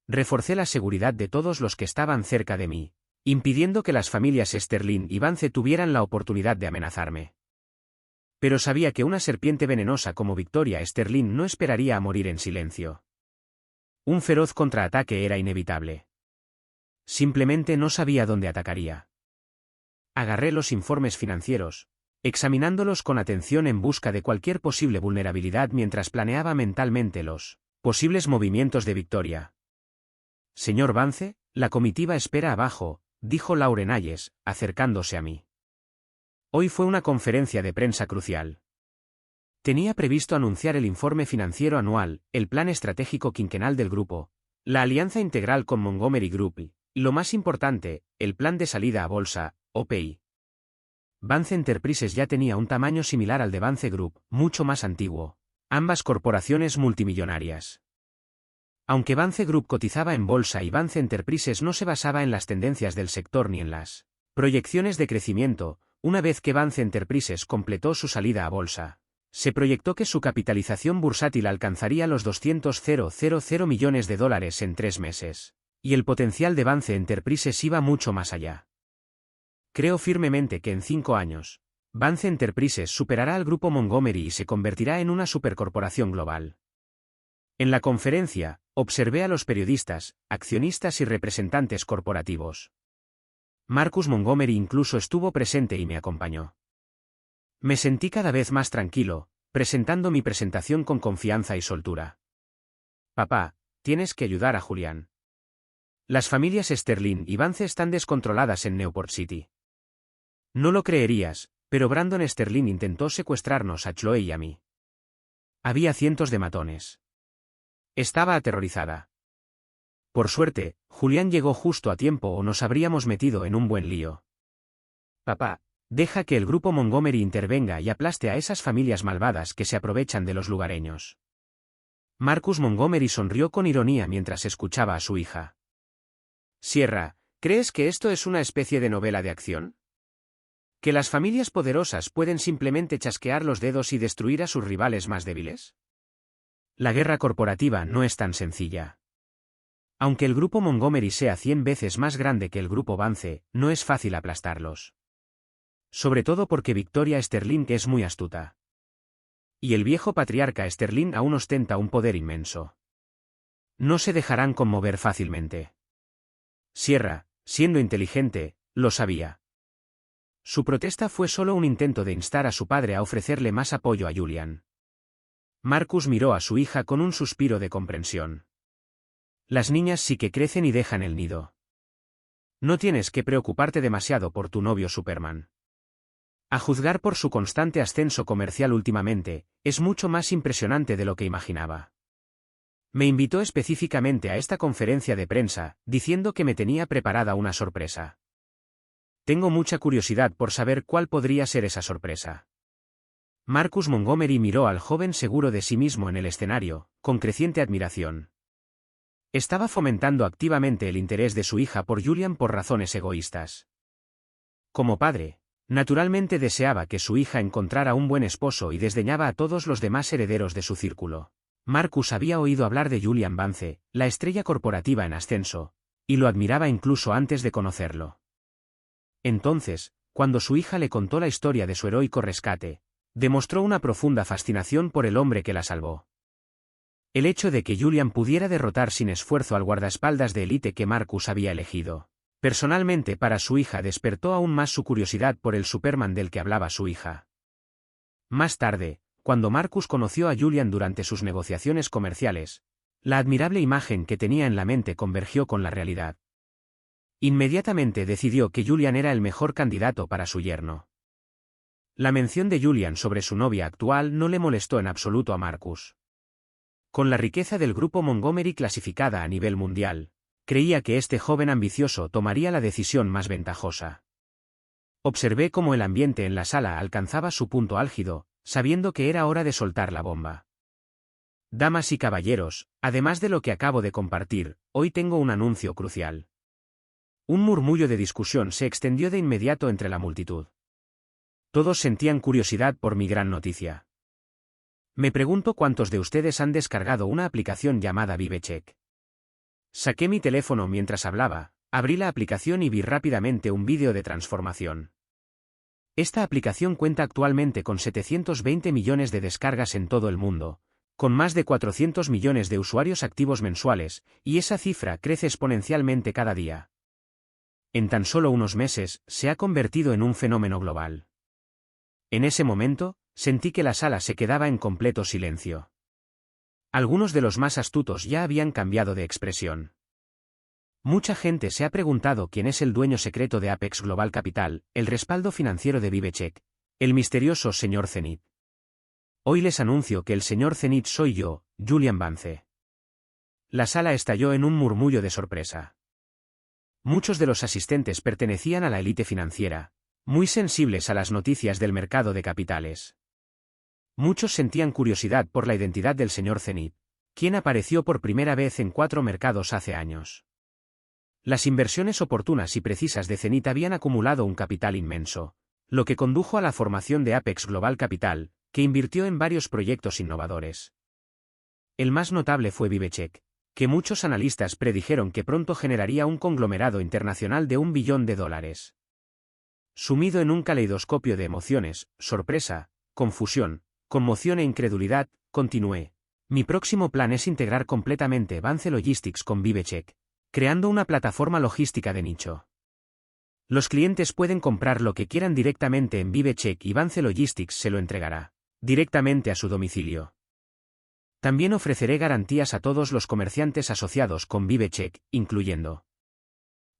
A: Reforcé la seguridad de todos los que estaban cerca de mí, impidiendo que las familias Sterling y Vance tuvieran la oportunidad de amenazarme. Pero sabía que una serpiente venenosa como Victoria Sterling no esperaría a morir en silencio. Un feroz contraataque era inevitable. Simplemente no sabía dónde atacaría. Agarré los informes financieros, examinándolos con atención en busca de cualquier posible vulnerabilidad mientras planeaba mentalmente los posibles movimientos de Victoria. Señor Vance, la comitiva espera abajo, dijo Lauren Hayes, acercándose a mí. Hoy fue una conferencia de prensa crucial. Tenía previsto anunciar el informe financiero anual, el plan estratégico quinquenal del grupo, la alianza integral con Montgomery Group y, lo más importante, el plan de salida a bolsa, OPI. Vance Enterprises ya tenía un tamaño similar al de Vance Group, mucho más antiguo. Ambas corporaciones multimillonarias. Aunque Vance Group cotizaba en bolsa y Vance Enterprises no se basaba en las tendencias del sector ni en las proyecciones de crecimiento, una vez que Vance Enterprises completó su salida a bolsa, se proyectó que su capitalización bursátil alcanzaría los $200,000 millones en 3 meses, y el potencial de Vance Enterprises iba mucho más allá. Creo firmemente que en 5 años, Vance Enterprises superará al grupo Montgomery y se convertirá en una supercorporación global. En la conferencia, observé a los periodistas, accionistas y representantes corporativos. Marcus Montgomery incluso estuvo presente y me acompañó. Me sentí cada vez más tranquilo, presentando mi presentación con confianza y soltura. Papá, tienes que ayudar a Julian. Las familias Sterling y Vance están descontroladas en Newport City. No lo creerías, pero Brandon Sterling intentó secuestrarnos a Chloe y a mí. Había cientos de matones. Estaba aterrorizada. Por suerte, Julián llegó justo a tiempo o nos habríamos metido en un buen lío. Papá, deja que el grupo Montgomery intervenga y aplaste a esas familias malvadas que se aprovechan de los lugareños. Marcus Montgomery sonrió con ironía mientras escuchaba a su hija. Sierra, ¿crees que esto es una especie de novela de acción? ¿Que las familias poderosas pueden simplemente chasquear los dedos y destruir a sus rivales más débiles? La guerra corporativa no es tan sencilla. Aunque el grupo Montgomery sea 100 veces más grande que el grupo Vance, no es fácil aplastarlos. Sobre todo porque Victoria Sterling es muy astuta. Y el viejo patriarca Sterling aún ostenta un poder inmenso. No se dejarán conmover fácilmente. Sierra, siendo inteligente, lo sabía. Su protesta fue solo un intento de instar a su padre a ofrecerle más apoyo a Julian. Marcus miró a su hija con un suspiro de comprensión. Las niñas sí que crecen y dejan el nido. No tienes que preocuparte demasiado por tu novio Superman. A juzgar por su constante ascenso comercial últimamente, es mucho más impresionante de lo que imaginaba. Me invitó específicamente a esta conferencia de prensa, diciendo que me tenía preparada una sorpresa. Tengo mucha curiosidad por saber cuál podría ser esa sorpresa. Marcus Montgomery miró al joven seguro de sí mismo en el escenario, con creciente admiración. Estaba fomentando activamente el interés de su hija por Julian por razones egoístas. Como padre, naturalmente deseaba que su hija encontrara un buen esposo y desdeñaba a todos los demás herederos de su círculo. Marcus había oído hablar de Julian Vance, la estrella corporativa en ascenso, y lo admiraba incluso antes de conocerlo. Entonces, cuando su hija le contó la historia de su heroico rescate, demostró una profunda fascinación por el hombre que la salvó. El hecho de que Julian pudiera derrotar sin esfuerzo al guardaespaldas de élite que Marcus había elegido, personalmente para su hija despertó aún más su curiosidad por el Superman del que hablaba su hija. Más tarde, cuando Marcus conoció a Julian durante sus negociaciones comerciales, la admirable imagen que tenía en la mente convergió con la realidad. Inmediatamente decidió que Julian era el mejor candidato para su yerno. La mención de Julian sobre su novia actual no le molestó en absoluto a Marcus. Con la riqueza del grupo Montgomery clasificada a nivel mundial, creía que este joven ambicioso tomaría la decisión más ventajosa. Observé cómo el ambiente en la sala alcanzaba su punto álgido, sabiendo que era hora de soltar la bomba. Damas y caballeros, además de lo que acabo de compartir, hoy tengo un anuncio crucial. Un murmullo de discusión se extendió de inmediato entre la multitud. Todos sentían curiosidad por mi gran noticia. Me pregunto cuántos de ustedes han descargado una aplicación llamada ViveCheck. Saqué mi teléfono mientras hablaba, abrí la aplicación y vi rápidamente un vídeo de transformación. Esta aplicación cuenta actualmente con 720 millones de descargas en todo el mundo, con más de 400 millones de usuarios activos mensuales, y esa cifra crece exponencialmente cada día. En tan solo unos meses, se ha convertido en un fenómeno global. En ese momento, sentí que la sala se quedaba en completo silencio. Algunos de los más astutos ya habían cambiado de expresión. Mucha gente se ha preguntado quién es el dueño secreto de Apex Global Capital, el respaldo financiero de ViveCheck, el misterioso señor Zenith. Hoy les anuncio que el señor Zenith soy yo, Julian Vance. La sala estalló en un murmullo de sorpresa. Muchos de los asistentes pertenecían a la élite financiera, muy sensibles a las noticias del mercado de capitales. Muchos sentían curiosidad por la identidad del señor Zenith, quien apareció por primera vez en 4 mercados hace años. Las inversiones oportunas y precisas de Zenith habían acumulado un capital inmenso, lo que condujo a la formación de Apex Global Capital, que invirtió en varios proyectos innovadores. El más notable fue ViveCheck, que muchos analistas predijeron que pronto generaría un conglomerado internacional de $1 billón. Sumido en un caleidoscopio de emociones, sorpresa, confusión, conmoción e incredulidad, continué. Mi próximo plan es integrar completamente Vance Logistics con ViveCheck, creando una plataforma logística de nicho. Los clientes pueden comprar lo que quieran directamente en ViveCheck y Vance Logistics se lo entregará directamente a su domicilio. También ofreceré garantías a todos los comerciantes asociados con ViveCheck, incluyendo.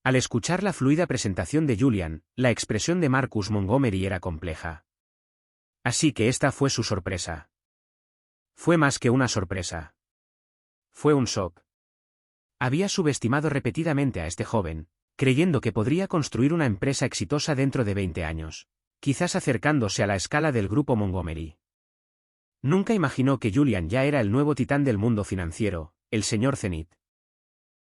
A: Al escuchar la fluida presentación de Julian, la expresión de Marcus Montgomery era compleja. Así que esta fue su sorpresa. Fue más que una sorpresa. Fue un shock. Había subestimado repetidamente a este joven, creyendo que podría construir una empresa exitosa dentro de 20 años, quizás acercándose a la escala del grupo Montgomery. Nunca imaginó que Julian ya era el nuevo titán del mundo financiero, el señor Zenith.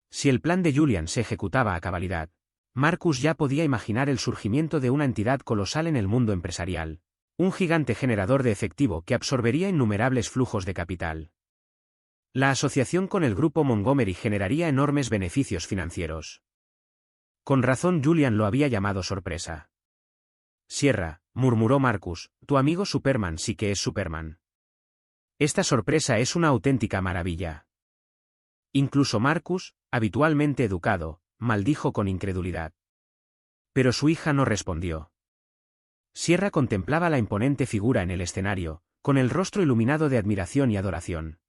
A: Si el plan de Julian se ejecutaba a cabalidad, Marcus ya podía imaginar el surgimiento de una entidad colosal en el mundo empresarial, un gigante generador de efectivo que absorbería innumerables flujos de capital. La asociación con el grupo Montgomery generaría enormes beneficios financieros. Con razón Julian lo había llamado sorpresa. Sierra, murmuró Marcus, tu amigo Superman sí que es Superman. Esta sorpresa es una auténtica maravilla. Incluso Marcus, habitualmente educado, maldijo con incredulidad. Pero su hija no respondió. Sierra contemplaba la imponente figura en el escenario, con el rostro iluminado de admiración y adoración.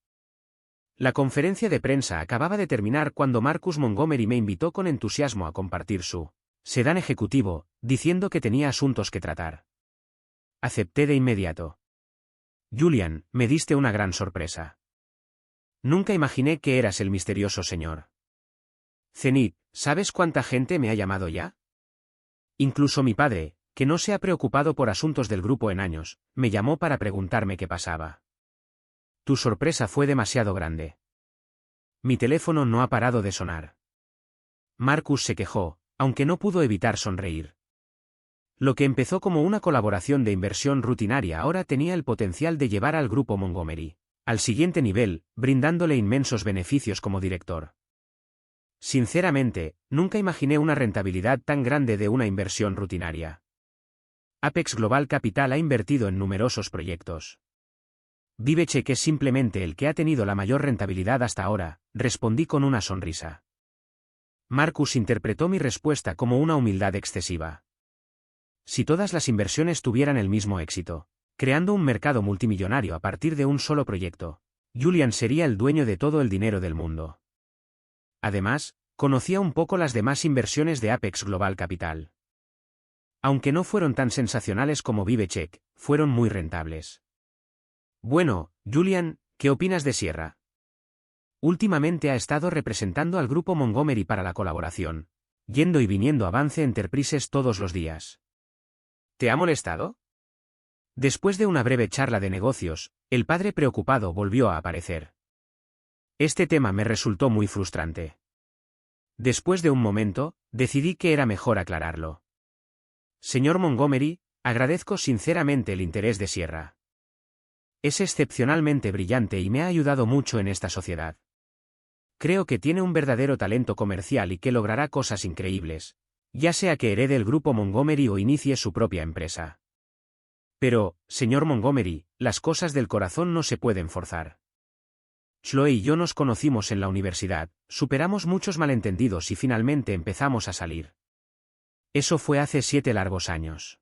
A: La conferencia de prensa acababa de terminar cuando Marcus Montgomery me invitó con entusiasmo a compartir su sedán ejecutivo, diciendo que tenía asuntos que tratar. Acepté de inmediato. Julian, me diste una gran sorpresa. Nunca imaginé que eras el misterioso señor Zenith. ¿Sabes cuánta gente me ha llamado ya? Incluso mi padre, que no se ha preocupado por asuntos del grupo en años, me llamó para preguntarme qué pasaba. Tu sorpresa fue demasiado grande. Mi teléfono no ha parado de sonar. Marcus se quejó, aunque no pudo evitar sonreír. Lo que empezó como una colaboración de inversión rutinaria ahora tenía el potencial de llevar al grupo Montgomery al siguiente nivel, brindándole inmensos beneficios como director. Sinceramente, nunca imaginé una rentabilidad tan grande de una inversión rutinaria. Apex Global Capital ha invertido en numerosos proyectos. ViveCheck es simplemente el que ha tenido la mayor rentabilidad hasta ahora, respondí con una sonrisa. Marcus interpretó mi respuesta como una humildad excesiva. Si todas las inversiones tuvieran el mismo éxito, creando un mercado multimillonario a partir de un solo proyecto. Julian sería el dueño de todo el dinero del mundo. Además, conocía un poco las demás inversiones de Apex Global Capital. Aunque no fueron tan sensacionales como ViveCheck, fueron muy rentables. Bueno, Julian, ¿qué opinas de Sierra? Últimamente ha estado representando al grupo Montgomery para la colaboración, yendo y viniendo a Avance Enterprises todos los días. ¿Te ha molestado? Después de una breve charla de negocios, el padre preocupado volvió a aparecer. Este tema me resultó muy frustrante. Después de un momento, decidí que era mejor aclararlo. Señor Montgomery, agradezco sinceramente el interés de Sierra. Es excepcionalmente brillante y me ha ayudado mucho en esta sociedad. Creo que tiene un verdadero talento comercial y que logrará cosas increíbles, ya sea que herede el grupo Montgomery o inicie su propia empresa. Pero, señor Montgomery, las cosas del corazón no se pueden forzar. Chloe y yo nos conocimos en la universidad, superamos muchos malentendidos y finalmente empezamos a salir. Eso fue hace 7 largos años.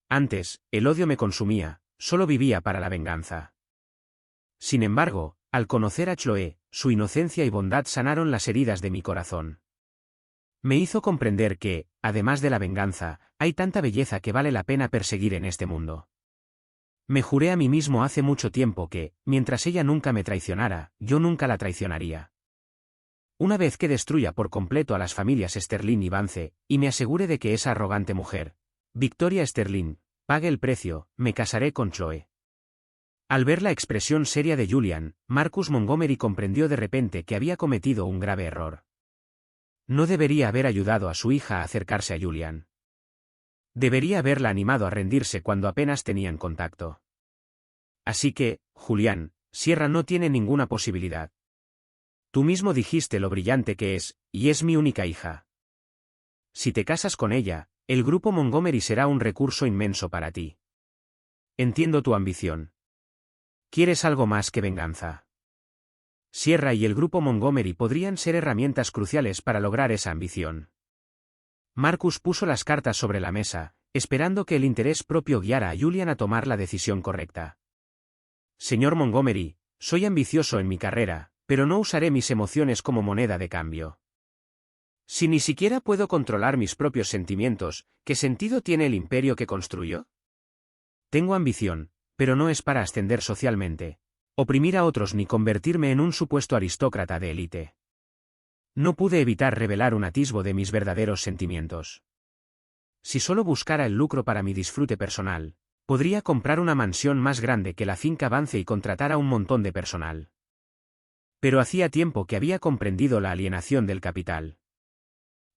A: Antes, el odio me consumía, solo vivía para la venganza. Sin embargo, al conocer a Chloe, su inocencia y bondad sanaron las heridas de mi corazón. Me hizo comprender que, además de la venganza, hay tanta belleza que vale la pena perseguir en este mundo. Me juré a mí mismo hace mucho tiempo que, mientras ella nunca me traicionara, yo nunca la traicionaría. Una vez que destruya por completo a las familias Sterling y Vance, y me asegure de que esa arrogante mujer, Victoria Sterling, pague el precio, me casaré con Chloe. Al ver la expresión seria de Julian, Marcus Montgomery comprendió de repente que había cometido un grave error. No debería haber ayudado a su hija a acercarse a Julian. Debería haberla animado a rendirse cuando apenas tenían contacto. Así que, Julian, Sierra no tiene ninguna posibilidad. Tú mismo dijiste lo brillante que es, y es mi única hija. Si te casas con ella, el grupo Montgomery será un recurso inmenso para ti. Entiendo tu ambición. ¿Quieres algo más que venganza? Sierra y el grupo Montgomery podrían ser herramientas cruciales para lograr esa ambición. Marcus puso las cartas sobre la mesa, esperando que el interés propio guiara a Julian a tomar la decisión correcta. Señor Montgomery, soy ambicioso en mi carrera, pero no usaré mis emociones como moneda de cambio. Si ni siquiera puedo controlar mis propios sentimientos, ¿qué sentido tiene el imperio que construyo? Tengo ambición, pero no es para ascender socialmente, oprimir a otros ni convertirme en un supuesto aristócrata de élite. No pude evitar revelar un atisbo de mis verdaderos sentimientos. Si solo buscara el lucro para mi disfrute personal, podría comprar una mansión más grande que la finca Vance y contratar a un montón de personal. Pero hacía tiempo que había comprendido la alienación del capital.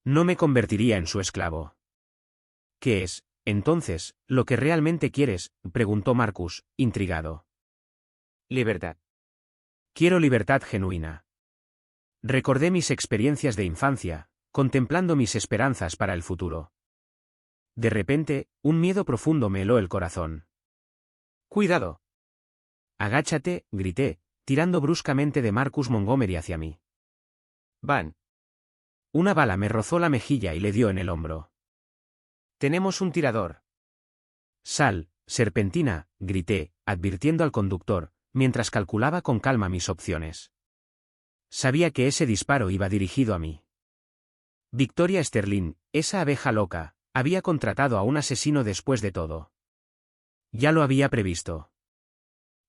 A: No me convertiría en su esclavo. ¿Qué es, entonces, lo que realmente quieres?, preguntó Marcus, intrigado. Libertad. Quiero libertad genuina. Recordé mis experiencias de infancia, contemplando mis esperanzas para el futuro. De repente, un miedo profundo me heló el corazón. ¡Cuidado! Agáchate, grité, tirando bruscamente de Marcus Montgomery hacia mí. Van. Una bala me rozó la mejilla y le dio en el hombro. Tenemos un tirador. Sal, serpentina, grité, advirtiendo al conductor, mientras calculaba con calma mis opciones. Sabía que ese disparo iba dirigido a mí. Victoria Sterling, esa abeja loca, había contratado a un asesino después de todo. Ya lo había previsto.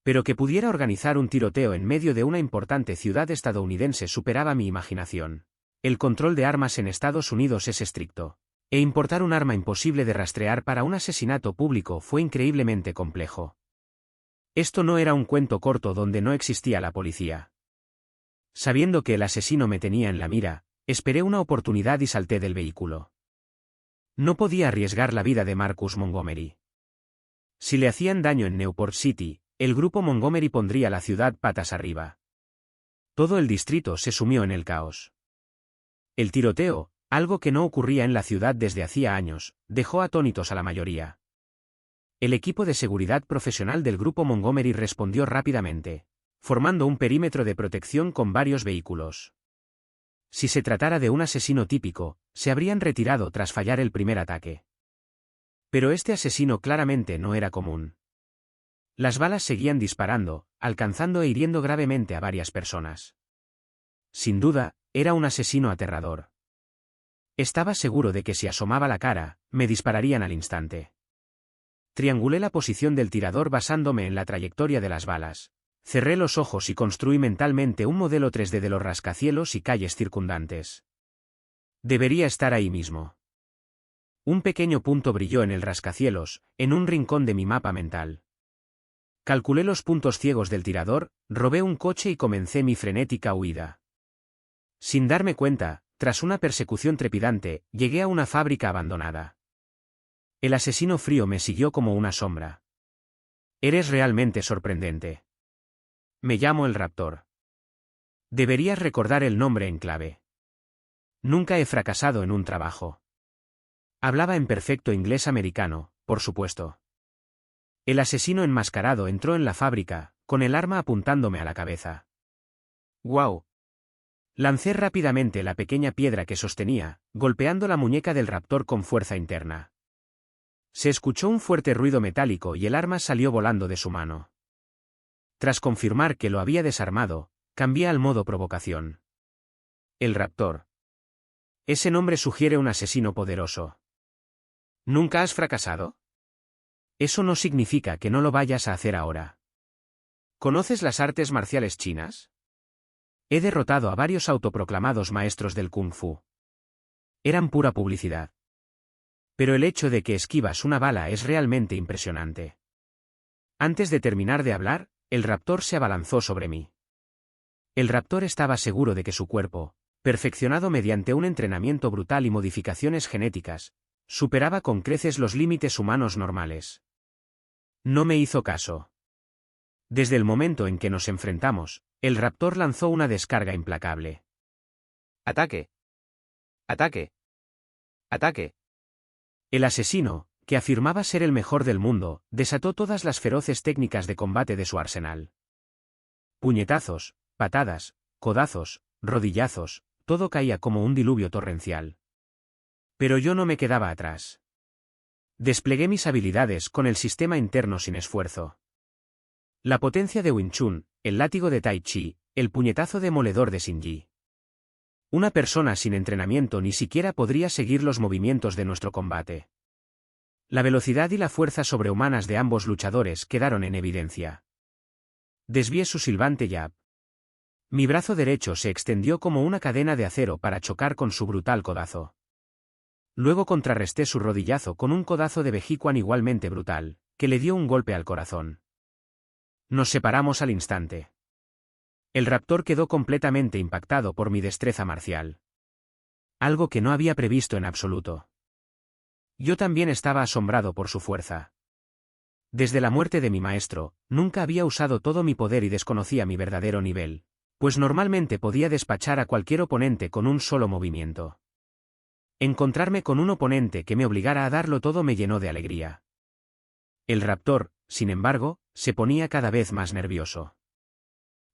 A: Pero que pudiera organizar un tiroteo en medio de una importante ciudad estadounidense superaba mi imaginación. El control de armas en Estados Unidos es estricto, e importar un arma imposible de rastrear para un asesinato público fue increíblemente complejo. Esto no era un cuento corto donde no existía la policía. Sabiendo que el asesino me tenía en la mira, esperé una oportunidad y salté del vehículo. No podía arriesgar la vida de Marcus Montgomery. Si le hacían daño en Newport City, el grupo Montgomery pondría la ciudad patas arriba. Todo el distrito se sumió en el caos. El tiroteo, algo que no ocurría en la ciudad desde hacía años, dejó atónitos a la mayoría. El equipo de seguridad profesional del grupo Montgomery respondió rápidamente, formando un perímetro de protección con varios vehículos. Si se tratara de un asesino típico, se habrían retirado tras fallar el primer ataque. Pero este asesino claramente no era común. Las balas seguían disparando, alcanzando e hiriendo gravemente a varias personas. Sin duda, era un asesino aterrador. Estaba seguro de que si asomaba la cara, me dispararían al instante. Triangulé la posición del tirador basándome en la trayectoria de las balas. Cerré los ojos y construí mentalmente un modelo 3D de los rascacielos y calles circundantes. Debería estar ahí mismo. Un pequeño punto brilló en el rascacielos, en un rincón de mi mapa mental. Calculé los puntos ciegos del tirador, robé un coche y comencé mi frenética huida. Sin darme cuenta, tras una persecución trepidante, llegué a una fábrica abandonada. El asesino frío me siguió como una sombra. Eres realmente sorprendente. Me llamo el Raptor. Deberías recordar el nombre en clave. Nunca he fracasado en un trabajo. Hablaba en perfecto inglés americano, por supuesto. El asesino enmascarado entró en la fábrica, con el arma apuntándome a la cabeza. ¡Guau! Lancé rápidamente la pequeña piedra que sostenía, golpeando la muñeca del Raptor con fuerza interna. Se escuchó un fuerte ruido metálico y el arma salió volando de su mano. Tras confirmar que lo había desarmado, cambié al modo provocación. El Raptor. Ese nombre sugiere un asesino poderoso. ¿Nunca has fracasado? Eso no significa que no lo vayas a hacer ahora. ¿Conoces las artes marciales chinas? He derrotado a varios autoproclamados maestros del Kung Fu. Eran pura publicidad. Pero el hecho de que esquivas una bala es realmente impresionante. Antes de terminar de hablar, el Raptor se abalanzó sobre mí. El Raptor estaba seguro de que su cuerpo, perfeccionado mediante un entrenamiento brutal y modificaciones genéticas, superaba con creces los límites humanos normales. No me hizo caso. Desde el momento en que nos enfrentamos, el Raptor lanzó una descarga implacable. ¡Ataque! ¡Ataque! ¡Ataque! El asesino, que afirmaba ser el mejor del mundo, desató todas las feroces técnicas de combate de su arsenal. Puñetazos, patadas, codazos, rodillazos, todo caía como un diluvio torrencial. Pero yo no me quedaba atrás. Desplegué mis habilidades con el sistema interno sin esfuerzo. La potencia de Wing Chun, el látigo de Tai Chi, el puñetazo demoledor de Xin Yi. Una persona sin entrenamiento ni siquiera podría seguir los movimientos de nuestro combate. La velocidad y la fuerza sobrehumanas de ambos luchadores quedaron en evidencia. Desvié su silbante jab. Mi brazo derecho se extendió como una cadena de acero para chocar con su brutal codazo. Luego contrarresté su rodillazo con un codazo de Bejiquan igualmente brutal, que le dio un golpe al corazón. Nos separamos al instante. El Raptor quedó completamente impactado por mi destreza marcial. Algo que no había previsto en absoluto. Yo también estaba asombrado por su fuerza. Desde la muerte de mi maestro, nunca había usado todo mi poder y desconocía mi verdadero nivel, pues normalmente podía despachar a cualquier oponente con un solo movimiento. Encontrarme con un oponente que me obligara a darlo todo me llenó de alegría. El Raptor, sin embargo, se ponía cada vez más nervioso.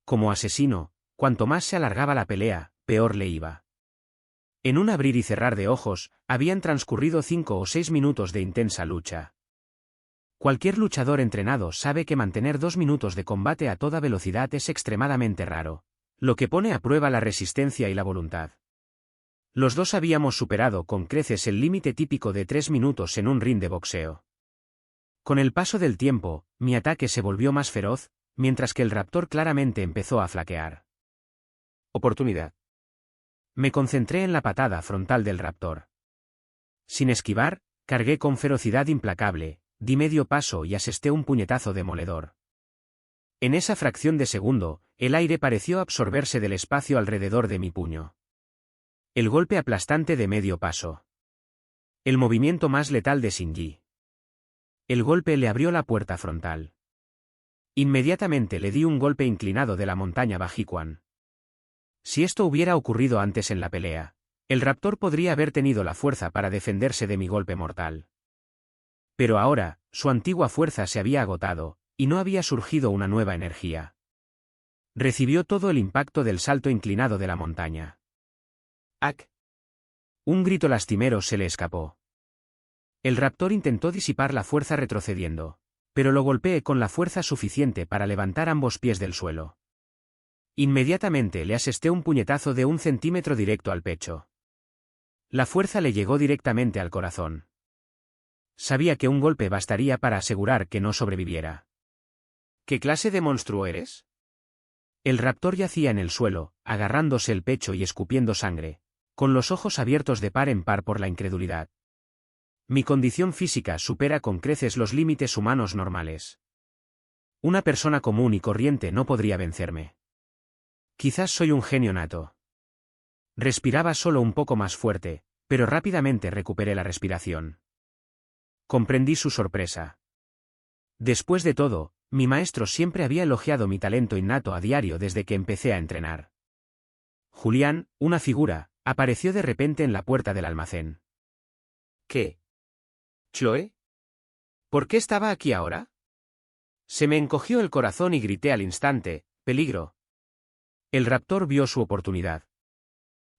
A: Como asesino, cuanto más se alargaba la pelea, peor le iba. En un abrir y cerrar de ojos, habían transcurrido 5 o 6 minutos de intensa lucha. Cualquier luchador entrenado sabe que mantener 2 minutos de combate a toda velocidad es extremadamente raro, lo que pone a prueba la resistencia y la voluntad. Los dos habíamos superado con creces el límite típico de 3 minutos en un ring de boxeo. Con el paso del tiempo, mi ataque se volvió más feroz, mientras que el Raptor claramente empezó a flaquear. Oportunidad. Me concentré en la patada frontal del Raptor. Sin esquivar, cargué con ferocidad implacable, di medio paso y asesté un puñetazo demoledor. En esa fracción de segundo, el aire pareció absorberse del espacio alrededor de mi puño. El golpe aplastante de medio paso. El movimiento más letal de Xin Yi. El golpe le abrió la puerta frontal. Inmediatamente le di un golpe inclinado de la montaña Bejiquan. Si esto hubiera ocurrido antes en la pelea, el Raptor podría haber tenido la fuerza para defenderse de mi golpe mortal. Pero ahora, su antigua fuerza se había agotado, y no había surgido una nueva energía. Recibió todo el impacto del salto inclinado de la montaña. ¡Ac! Un grito lastimero se le escapó. El Raptor intentó disipar la fuerza retrocediendo, pero lo golpeé con la fuerza suficiente para levantar ambos pies del suelo. Inmediatamente le asesté un puñetazo de 1 centímetro directo al pecho. La fuerza le llegó directamente al corazón. Sabía que un golpe bastaría para asegurar que no sobreviviera.
B: ¿Qué clase de monstruo eres?
A: El raptor yacía en el suelo, agarrándose el pecho y escupiendo sangre, con los ojos abiertos de par en par por la incredulidad. Mi condición física supera con creces los límites humanos normales. Una persona común y corriente no podría vencerme. Quizás soy un genio nato. Respiraba solo un poco más fuerte, pero rápidamente recuperé la respiración. Comprendí su sorpresa. Después de todo, mi maestro siempre había elogiado mi talento innato a diario desde que empecé a entrenar. Julián, una figura, apareció de repente en la puerta del almacén.
B: ¿Qué? ¿Chloe? ¿Por qué estaba aquí ahora? Se me encogió el corazón y grité al instante: ¡peligro!
A: El raptor vio su oportunidad.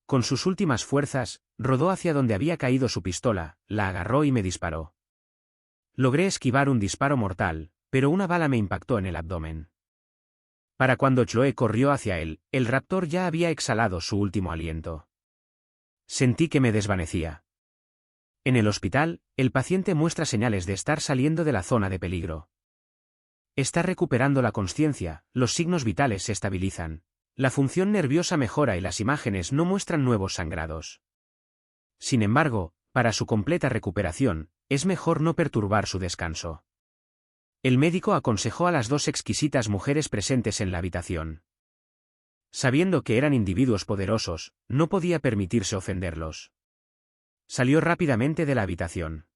A: Con sus últimas fuerzas, rodó hacia donde había caído su pistola, la agarró y me disparó. Logré esquivar un disparo mortal, pero una bala me impactó en el abdomen. Para cuando Chloe corrió hacia él, el raptor ya había exhalado su último aliento. Sentí que me desvanecía. En el hospital, el paciente muestra señales de estar saliendo de la zona de peligro. Está recuperando la consciencia, los signos vitales se estabilizan, la función nerviosa mejora y las imágenes no muestran nuevos sangrados. Sin embargo, para su completa recuperación, es mejor no perturbar su descanso. El médico aconsejó a las 2 exquisitas mujeres presentes en la habitación. Sabiendo que eran individuos poderosos, no podía permitirse ofenderlos. Salió rápidamente de la habitación.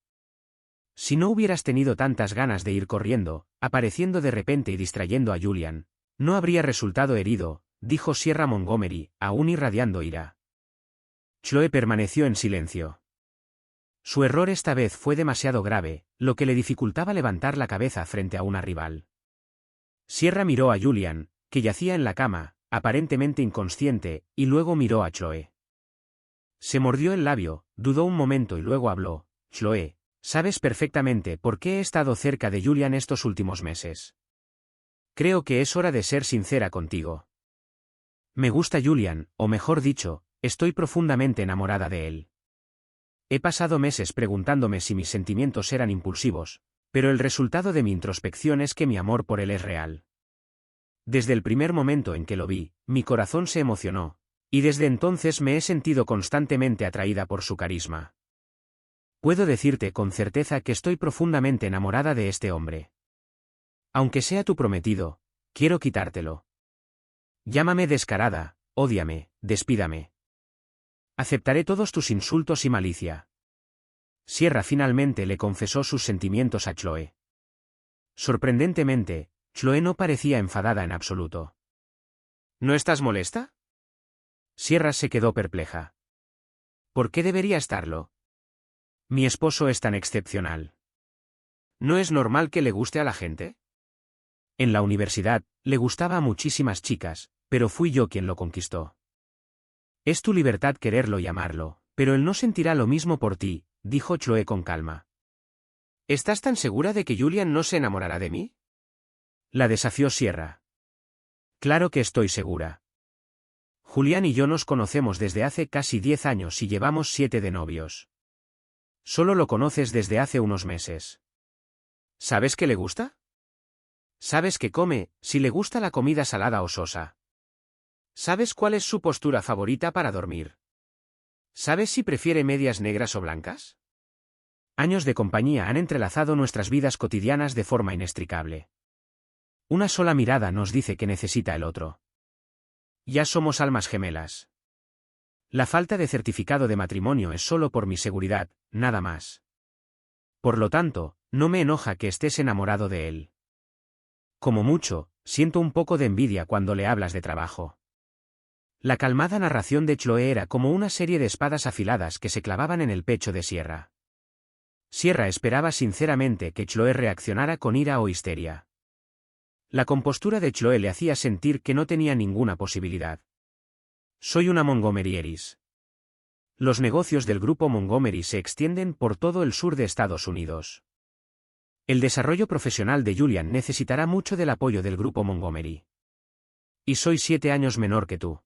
A: Si no hubieras tenido tantas ganas de ir corriendo, apareciendo de repente y distrayendo a Julian, no habría resultado herido, dijo Sierra Montgomery, aún irradiando ira. Chloe permaneció en silencio. Su error esta vez fue demasiado grave, lo que le dificultaba levantar la cabeza frente a una rival. Sierra miró a Julian, que yacía en la cama, aparentemente inconsciente, y luego miró a Chloe. Se mordió el labio, dudó un momento y luego habló: Chloe, sabes perfectamente por qué he estado cerca de Julian estos últimos meses. Creo que es hora de ser sincera contigo. Me gusta Julian, o mejor dicho, estoy profundamente enamorada de él. He pasado meses preguntándome si mis sentimientos eran impulsivos, pero el resultado de mi introspección es que mi amor por él es real. Desde el primer momento en que lo vi, mi corazón se emocionó, y desde entonces me he sentido constantemente atraída por su carisma. Puedo decirte con certeza que estoy profundamente enamorada de este hombre. Aunque sea tu prometido, quiero quitártelo. Llámame descarada, ódiame, despídame. Aceptaré todos tus insultos y malicia. Sierra finalmente le confesó sus sentimientos a Chloe. Sorprendentemente, Chloe no parecía enfadada en absoluto.
B: ¿No estás molesta?
A: Sierra se quedó perpleja.
B: ¿Por qué debería estarlo?
A: Mi esposo es tan excepcional.
B: ¿No es normal que le guste a la gente?
A: En la universidad, le gustaba a muchísimas chicas, pero fui yo quien lo conquistó. Es tu libertad quererlo y amarlo, pero él no sentirá lo mismo por ti, dijo Chloe con calma.
B: ¿Estás tan segura de que Julian no se enamorará de mí?
A: La desafió Sierra. Claro que estoy segura. Julián y yo nos conocemos desde hace casi 10 años y llevamos 7 de novios. Solo lo conoces desde hace unos meses.
B: ¿Sabes qué le gusta? ¿Sabes qué come, si le gusta la comida salada o sosa? ¿Sabes cuál es su postura favorita para dormir? ¿Sabes si prefiere medias negras o blancas?
A: Años de compañía han entrelazado nuestras vidas cotidianas de forma inextricable. Una sola mirada nos dice que necesita el otro. Ya somos almas gemelas. La falta de certificado de matrimonio es solo por mi seguridad, nada más. Por lo tanto, no me enoja que estés enamorado de él. Como mucho, siento un poco de envidia cuando le hablas de trabajo. La calmada narración de Chloe era como una serie de espadas afiladas que se clavaban en el pecho de Sierra. Sierra esperaba sinceramente que Chloe reaccionara con ira o histeria. La compostura de Chloe le hacía sentir que no tenía ninguna posibilidad. Soy una Montgomery Eris. Los negocios del grupo Montgomery se extienden por todo el sur de Estados Unidos. El desarrollo profesional de Julian necesitará mucho del apoyo del grupo Montgomery. Y soy 7 años menor que tú.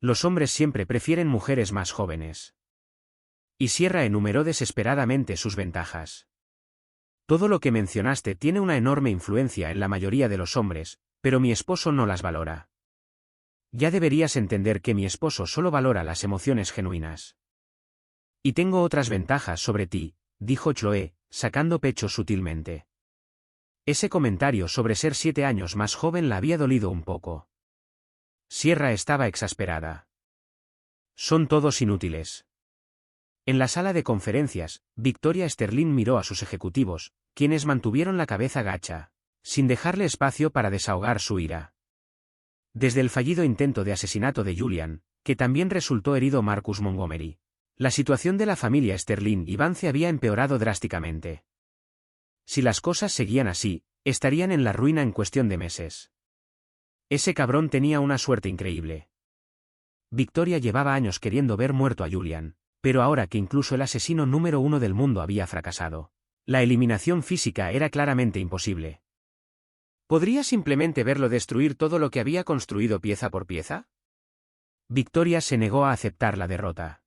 A: Los hombres siempre prefieren mujeres más jóvenes. Y Sierra enumeró desesperadamente sus ventajas. Todo lo que mencionaste tiene una enorme influencia en la mayoría de los hombres, pero mi esposo no las valora. Ya deberías entender que mi esposo solo valora las emociones genuinas. Y tengo otras ventajas sobre ti, dijo Chloe, sacando pecho sutilmente. Ese comentario sobre ser 7 años más joven la había dolido un poco. Sierra estaba exasperada. Son todos inútiles. En la sala de conferencias, Victoria Sterling miró a sus ejecutivos, quienes mantuvieron la cabeza gacha, sin dejarle espacio para desahogar su ira. Desde el fallido intento de asesinato de Julian, que también resultó herido Marcus Montgomery, la situación de la familia Sterling y Vance había empeorado drásticamente. Si las cosas seguían así, estarían en la ruina en cuestión de meses. Ese cabrón tenía una suerte increíble. Victoria llevaba años queriendo ver muerto a Julian, pero ahora que incluso el asesino número 1 del mundo había fracasado, la eliminación física era claramente imposible. ¿Podría simplemente verlo destruir todo lo que había construido pieza por pieza? Victoria se negó a aceptar la derrota.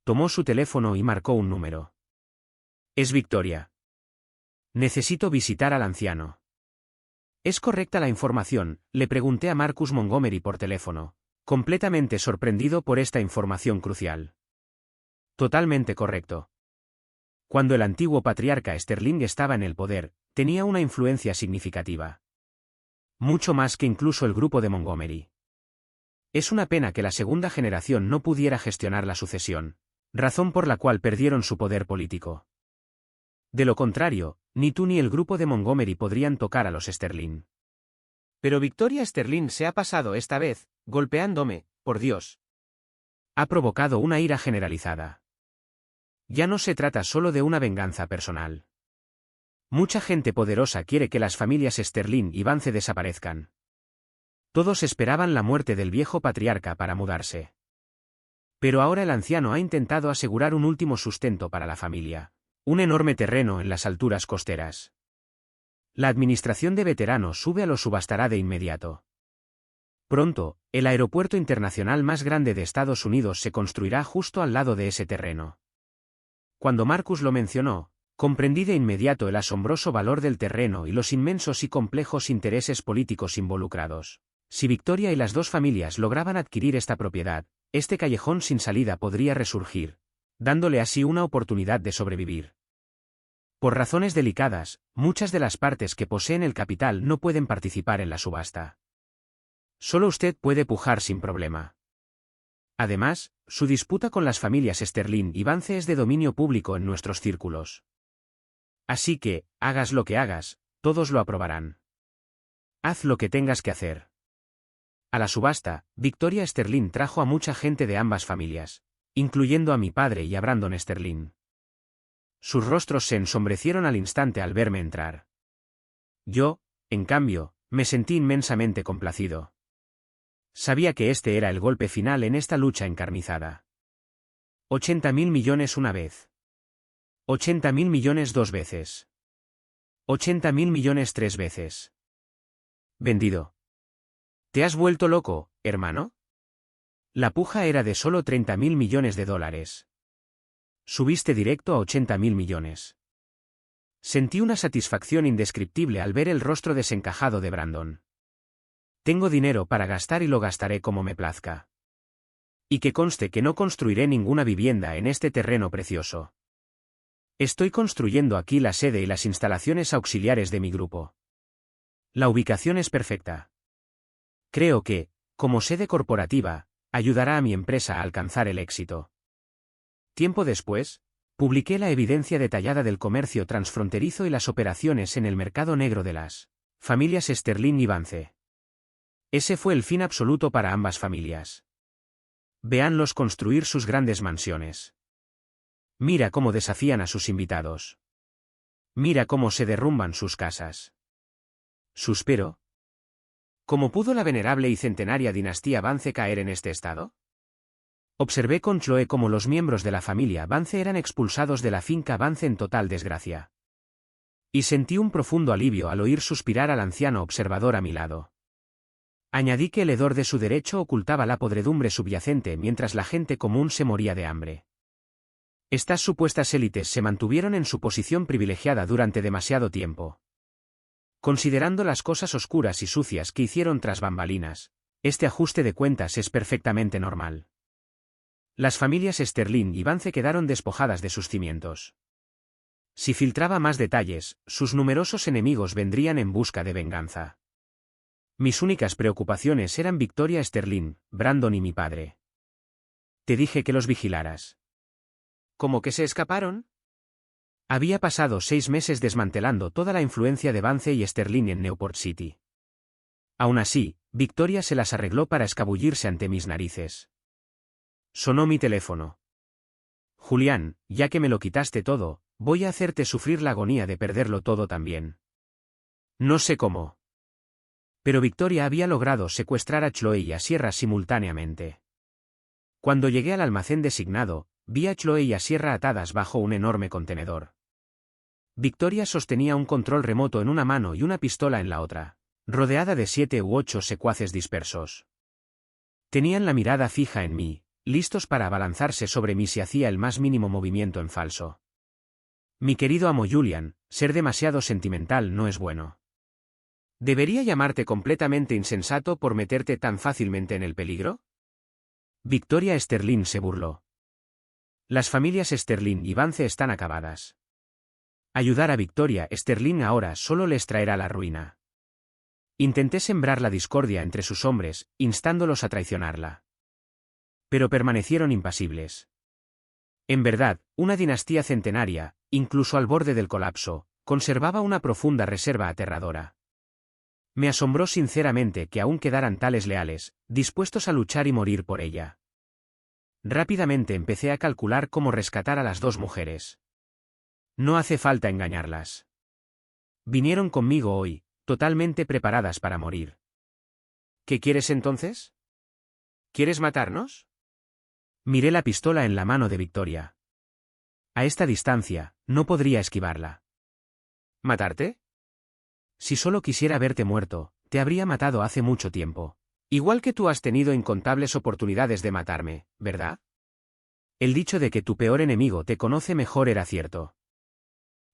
A: Tomó su teléfono y marcó un número. Es Victoria. Necesito visitar al anciano. ¿Es correcta la información?, le pregunté a Marcus Montgomery por teléfono, completamente sorprendido por esta información crucial. Totalmente correcto. Cuando el antiguo patriarca Sterling estaba en el poder, tenía una influencia significativa. Mucho más que incluso el grupo de Montgomery. Es una pena que la segunda generación no pudiera gestionar la sucesión, razón por la cual perdieron su poder político. De lo contrario, ni tú ni el grupo de Montgomery podrían tocar a los Sterling. Pero Victoria Sterling se ha pasado esta vez, golpeándome, por Dios. Ha provocado una ira generalizada. Ya no se trata solo de una venganza personal. Mucha gente poderosa quiere que las familias Sterling y Vance desaparezcan. Todos esperaban la muerte del viejo patriarca para mudarse. Pero ahora el anciano ha intentado asegurar un último sustento para la familia. Un enorme terreno en las alturas costeras. La administración de veteranos sube a lo subastará de inmediato. Pronto, el aeropuerto internacional más grande de Estados Unidos se construirá justo al lado de ese terreno. Cuando Marcus lo mencionó, comprendí de inmediato el asombroso valor del terreno y los inmensos y complejos intereses políticos involucrados. Si Victoria y las dos familias lograban adquirir esta propiedad, este callejón sin salida podría resurgir, dándole así una oportunidad de sobrevivir. Por razones delicadas, muchas de las partes que poseen el capital no pueden participar en la subasta. Solo usted puede pujar sin problema. Además, su disputa con las familias Sterling y Vance es de dominio público en nuestros círculos. Así que, hagas lo que hagas, todos lo aprobarán. Haz lo que tengas que hacer. A la subasta, Victoria Sterling trajo a mucha gente de ambas familias, incluyendo a mi padre y a Brandon Sterling. Sus rostros se ensombrecieron al instante al verme entrar. Yo, en cambio, me sentí inmensamente complacido. Sabía que este era el golpe final en esta lucha encarnizada. 80.000 millones una vez. 80.000 millones 2 veces. 80.000 millones 3 veces. Vendido. ¿Te has vuelto loco, hermano? La puja era de solo 30.000 millones de dólares. Subiste directo a 80.000 millones. Sentí una satisfacción indescriptible al ver el rostro desencajado de Brandon. Tengo dinero para gastar y lo gastaré como me plazca. Y que conste que no construiré ninguna vivienda en este terreno precioso. Estoy construyendo aquí la sede y las instalaciones auxiliares de mi grupo. La ubicación es perfecta. Creo que, como sede corporativa, ayudará a mi empresa a alcanzar el éxito. Tiempo después, publiqué la evidencia detallada del comercio transfronterizo y las operaciones en el mercado negro de las familias Sterling y Vance. Ese fue el fin absoluto para ambas familias. Véanlos construir sus grandes mansiones. Mira cómo desafían a sus invitados. Mira cómo se derrumban sus casas. Suspiro. ¿Cómo pudo la venerable y centenaria dinastía Vance caer en este estado? Observé con Chloe cómo los miembros de la familia Vance eran expulsados de la finca Vance en total desgracia. Y sentí un profundo alivio al oír suspirar al anciano observador a mi lado. Añadí que el hedor de su derecho ocultaba la podredumbre subyacente mientras la gente común se moría de hambre. Estas supuestas élites se mantuvieron en su posición privilegiada durante demasiado tiempo. Considerando las cosas oscuras y sucias que hicieron tras bambalinas, este ajuste de cuentas es perfectamente normal. Las familias Sterling y Vance quedaron despojadas de sus cimientos. Si filtraba más detalles, sus numerosos enemigos vendrían en busca de venganza. Mis únicas preocupaciones eran Victoria Sterling, Brandon y mi padre. Te dije que los vigilaras.
B: ¿Cómo que se escaparon?
A: Había pasado 6 meses desmantelando toda la influencia de Vance y Sterling en Newport City. Aún así, Victoria se las arregló para escabullirse ante mis narices. Sonó mi teléfono. Julián, ya que me lo quitaste todo, voy a hacerte sufrir la agonía de perderlo todo también. No sé cómo. Pero Victoria había logrado secuestrar a Chloe y a Sierra simultáneamente. Cuando llegué al almacén designado, vi a Chloe y a Sierra atadas bajo un enorme contenedor. Victoria sostenía un control remoto en una mano y una pistola en la otra, rodeada de 7 u 8 secuaces dispersos. Tenían la mirada fija en mí, listos para abalanzarse sobre mí si hacía el más mínimo movimiento en falso. Mi querido amo Julian, ser demasiado sentimental no es bueno.
B: ¿Debería llamarte completamente insensato por meterte tan fácilmente en el peligro?
A: Victoria Sterling se burló. Las familias Sterling y Vance están acabadas. Ayudar a Victoria Sterling ahora solo les traerá la ruina. Intenté sembrar la discordia entre sus hombres, instándolos a traicionarla. Pero permanecieron impasibles. En verdad, una dinastía centenaria, incluso al borde del colapso, conservaba una profunda reserva aterradora. Me asombró sinceramente que aún quedaran tales leales, dispuestos a luchar y morir por ella. Rápidamente empecé a calcular cómo rescatar a las dos mujeres. No hace falta engañarlas. Vinieron conmigo hoy, totalmente preparadas para morir.
B: ¿Qué quieres entonces? ¿Quieres matarnos?
A: Miré la pistola en la mano de Victoria. A esta distancia, no podría esquivarla.
B: ¿Matarte?
A: Si solo quisiera verte muerto, te habría matado hace mucho tiempo.
B: Igual que tú has tenido incontables oportunidades de matarme, ¿verdad?
A: El dicho de que tu peor enemigo te conoce mejor era cierto.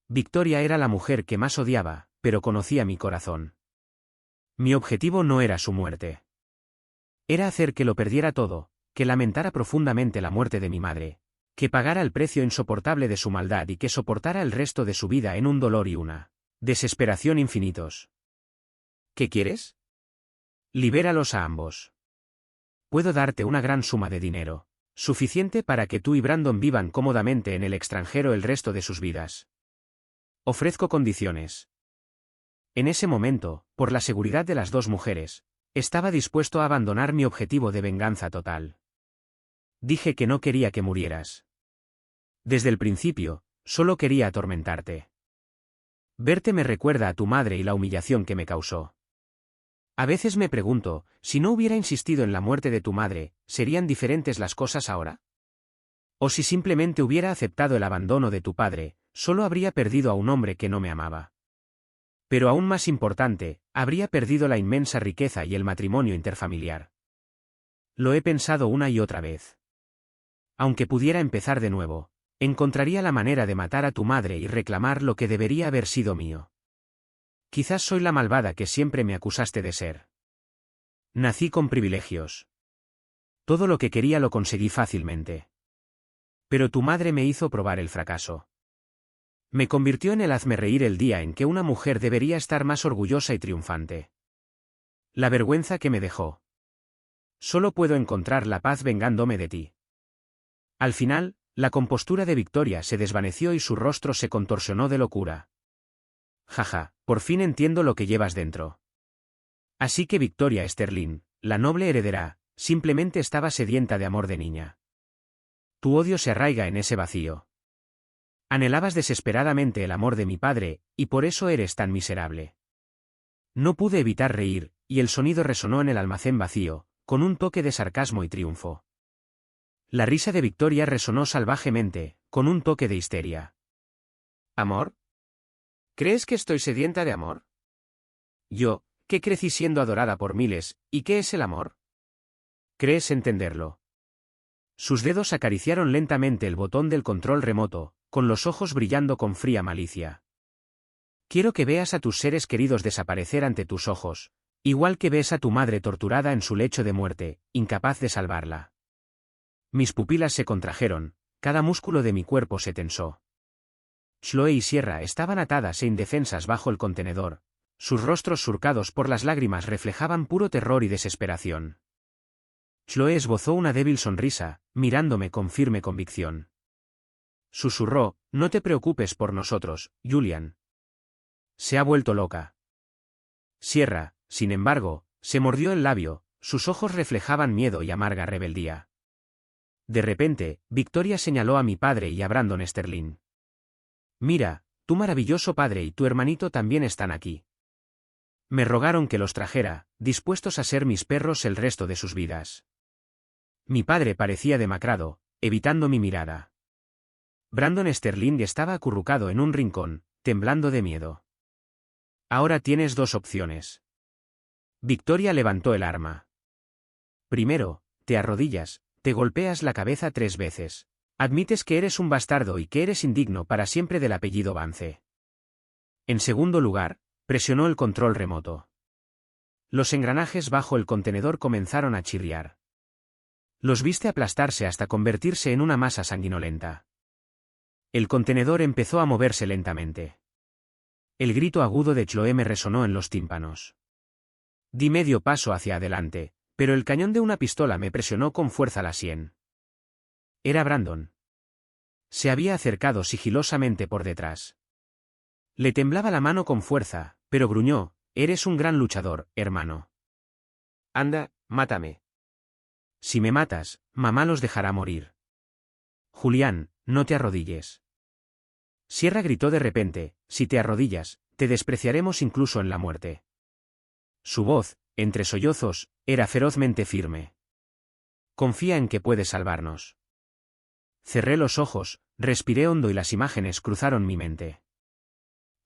A: Victoria era la mujer que más odiaba, pero conocía mi corazón. Mi objetivo no era su muerte. Era hacer que lo perdiera todo, que lamentara profundamente la muerte de mi madre, que pagara el precio insoportable de su maldad y que soportara el resto de su vida en un dolor y una desesperación infinitos.
B: ¿Qué quieres?
A: Libéralos a ambos. Puedo darte una gran suma de dinero, suficiente para que tú y Brandon vivan cómodamente en el extranjero el resto de sus vidas. Ofrezco condiciones. En ese momento, por la seguridad de las dos mujeres, estaba dispuesto a abandonar mi objetivo de venganza total. Dije que no quería que murieras. Desde el principio, solo quería atormentarte. Verte me recuerda a tu madre y la humillación que me causó. A veces me pregunto, si no hubiera insistido en la muerte de tu madre, ¿serían diferentes las cosas ahora? O si simplemente hubiera aceptado el abandono de tu padre, solo habría perdido a un hombre que no me amaba. Pero aún más importante, habría perdido la inmensa riqueza y el matrimonio interfamiliar. Lo he pensado una y otra vez. Aunque pudiera empezar de nuevo, encontraría la manera de matar a tu madre y reclamar lo que debería haber sido mío. Quizás soy la malvada que siempre me acusaste de ser. Nací con privilegios. Todo lo que quería lo conseguí fácilmente. Pero tu madre me hizo probar el fracaso. Me convirtió en el hazmerreír el día en que una mujer debería estar más orgullosa y triunfante. La vergüenza que me dejó. Solo puedo encontrar la paz vengándome de ti. Al final, la compostura de Victoria se desvaneció y su rostro se contorsionó de locura. Jaja, por fin entiendo lo que llevas dentro. Así que Victoria Sterling, la noble heredera, simplemente estaba sedienta de amor de niña. Tu odio se arraiga en ese vacío. Anhelabas desesperadamente el amor de mi padre, y por eso eres tan miserable. No pude evitar reír, y el sonido resonó en el almacén vacío, con un toque de sarcasmo y triunfo. La risa de Victoria resonó salvajemente, con un toque de histeria.
B: ¿Amor? ¿Crees que estoy sedienta de amor? Yo, que crecí siendo adorada por miles, ¿y qué es el amor? ¿Crees entenderlo? Sus dedos acariciaron lentamente el botón del control remoto, con los ojos brillando con fría malicia. Quiero que veas a tus seres queridos desaparecer ante tus ojos, igual que ves a tu madre torturada en su lecho de muerte, incapaz de salvarla. Mis pupilas se contrajeron, cada músculo de mi cuerpo se tensó. Chloe y Sierra estaban atadas e indefensas bajo el contenedor. Sus rostros surcados por las lágrimas reflejaban puro terror y desesperación. Chloe esbozó una débil sonrisa, mirándome con firme convicción. Susurró, no te preocupes por nosotros, Julian. Se ha vuelto loca. Sierra, sin embargo, se mordió el labio, sus ojos reflejaban miedo y amarga rebeldía. De repente, Victoria señaló a mi padre y a Brandon Sterling. Mira, tu maravilloso padre y tu hermanito también están aquí. Me rogaron que los trajera, dispuestos a ser mis perros el resto de sus vidas. Mi padre parecía demacrado, evitando mi mirada. Brandon Sterling estaba acurrucado en un rincón, temblando de miedo. Ahora tienes dos opciones. Victoria levantó el arma. Primero, te arrodillas, te golpeas la cabeza 3 veces. Admites que eres un bastardo y que eres indigno para siempre del apellido Vance. En segundo lugar, presionó el control remoto. Los engranajes bajo el contenedor comenzaron a chirriar. Los viste aplastarse hasta convertirse en una masa sanguinolenta. El contenedor empezó a moverse lentamente. El grito agudo de Chloe me resonó en los tímpanos. Di medio paso hacia adelante, pero el cañón de una pistola me presionó con fuerza la sien. Era Brandon. Se había acercado sigilosamente por detrás. Le temblaba la mano con fuerza, pero gruñó, eres un gran luchador, hermano. Anda, mátame. Si me matas, mamá los dejará morir. Julián, no te arrodilles. Sierra gritó de repente, si te arrodillas, te despreciaremos incluso en la muerte. Su voz, entre sollozos, era ferozmente firme. Confía en que puedes salvarnos. Cerré los ojos, respiré hondo y las imágenes cruzaron mi mente.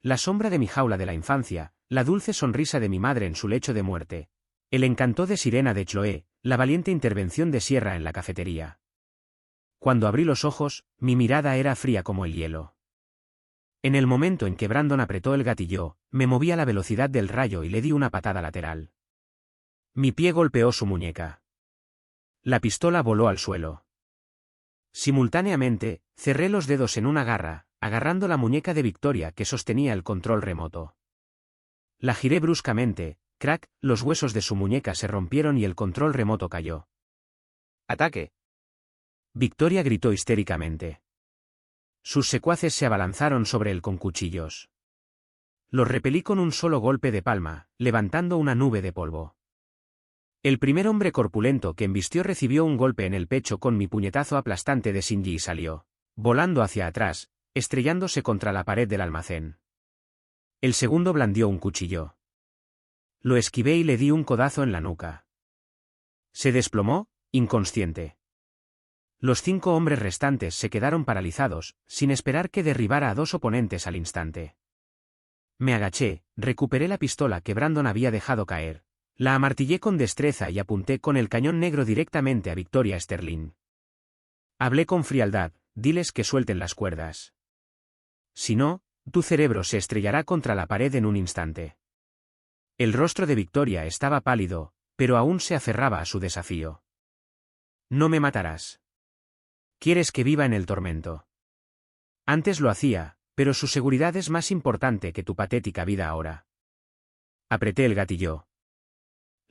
B: La sombra de mi jaula de la infancia, la dulce sonrisa de mi madre en su lecho de muerte, el encanto de sirena de Chloe, la valiente intervención de Sierra en la cafetería. Cuando abrí los ojos, mi mirada era fría como el hielo. En el momento en que Brandon apretó el gatillo, me moví a la velocidad del rayo y le di una patada lateral. Mi pie golpeó su muñeca. La pistola voló al suelo. Simultáneamente, cerré los dedos en una garra, agarrando la muñeca de Victoria que sostenía el control remoto. La giré bruscamente, crack, los huesos de su muñeca se rompieron y el control remoto cayó. ¡Ataque! Victoria gritó histéricamente. Sus secuaces se abalanzaron sobre él con cuchillos. Los repelí con un solo golpe de palma, levantando una nube de polvo. El primer hombre corpulento que embistió recibió un golpe en el pecho con mi puñetazo aplastante de Shinji y salió, volando hacia atrás, estrellándose contra la pared del almacén. El segundo blandió un cuchillo. Lo esquivé y le di un codazo en la nuca. Se desplomó, inconsciente. Los 5 hombres restantes se quedaron paralizados, sin esperar que derribara a 2 oponentes al instante. Me agaché, recuperé la pistola que Brandon había dejado caer. La amartillé con destreza y apunté con el cañón negro directamente a Victoria Sterling. Hablé con frialdad, diles que suelten las cuerdas. Si no, tu cerebro se estrellará contra la pared en un instante. El rostro de Victoria estaba pálido, pero aún se aferraba a su desafío. No me matarás. ¿Quieres que viva en el tormento? Antes lo hacía, pero su seguridad es más importante que tu patética vida ahora. Apreté el gatillo.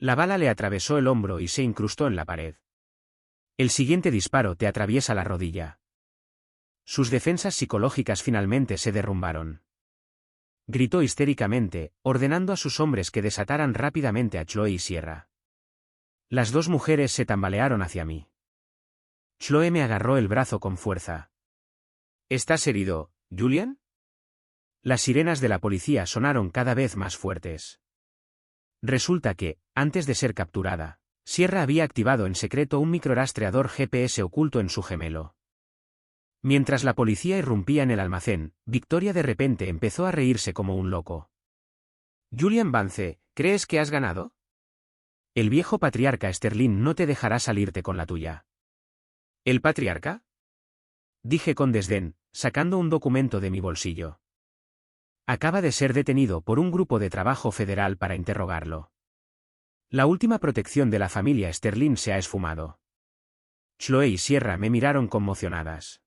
B: La bala le atravesó el hombro y se incrustó en la pared. El siguiente disparo te atraviesa la rodilla. Sus defensas psicológicas finalmente se derrumbaron. Gritó histéricamente, ordenando a sus hombres que desataran rápidamente a Chloe y Sierra. Las 2 mujeres se tambalearon hacia mí. Chloe me agarró el brazo con fuerza. ¿Estás herido, Julian? Las sirenas de la policía sonaron cada vez más fuertes. Resulta que, antes de ser capturada, Sierra había activado en secreto un microrastreador GPS oculto en su gemelo.
A: Mientras la policía irrumpía en el almacén, Victoria de repente empezó a reírse como un loco. Julian Vance, ¿crees que has ganado? El viejo patriarca Sterling no te dejará salirte con la tuya. ¿El patriarca? Dije con desdén, sacando un documento de mi bolsillo. Acaba de ser detenido por un grupo de trabajo federal para interrogarlo. La última protección de la familia Sterling se ha esfumado. Chloe y Sierra me miraron conmocionadas.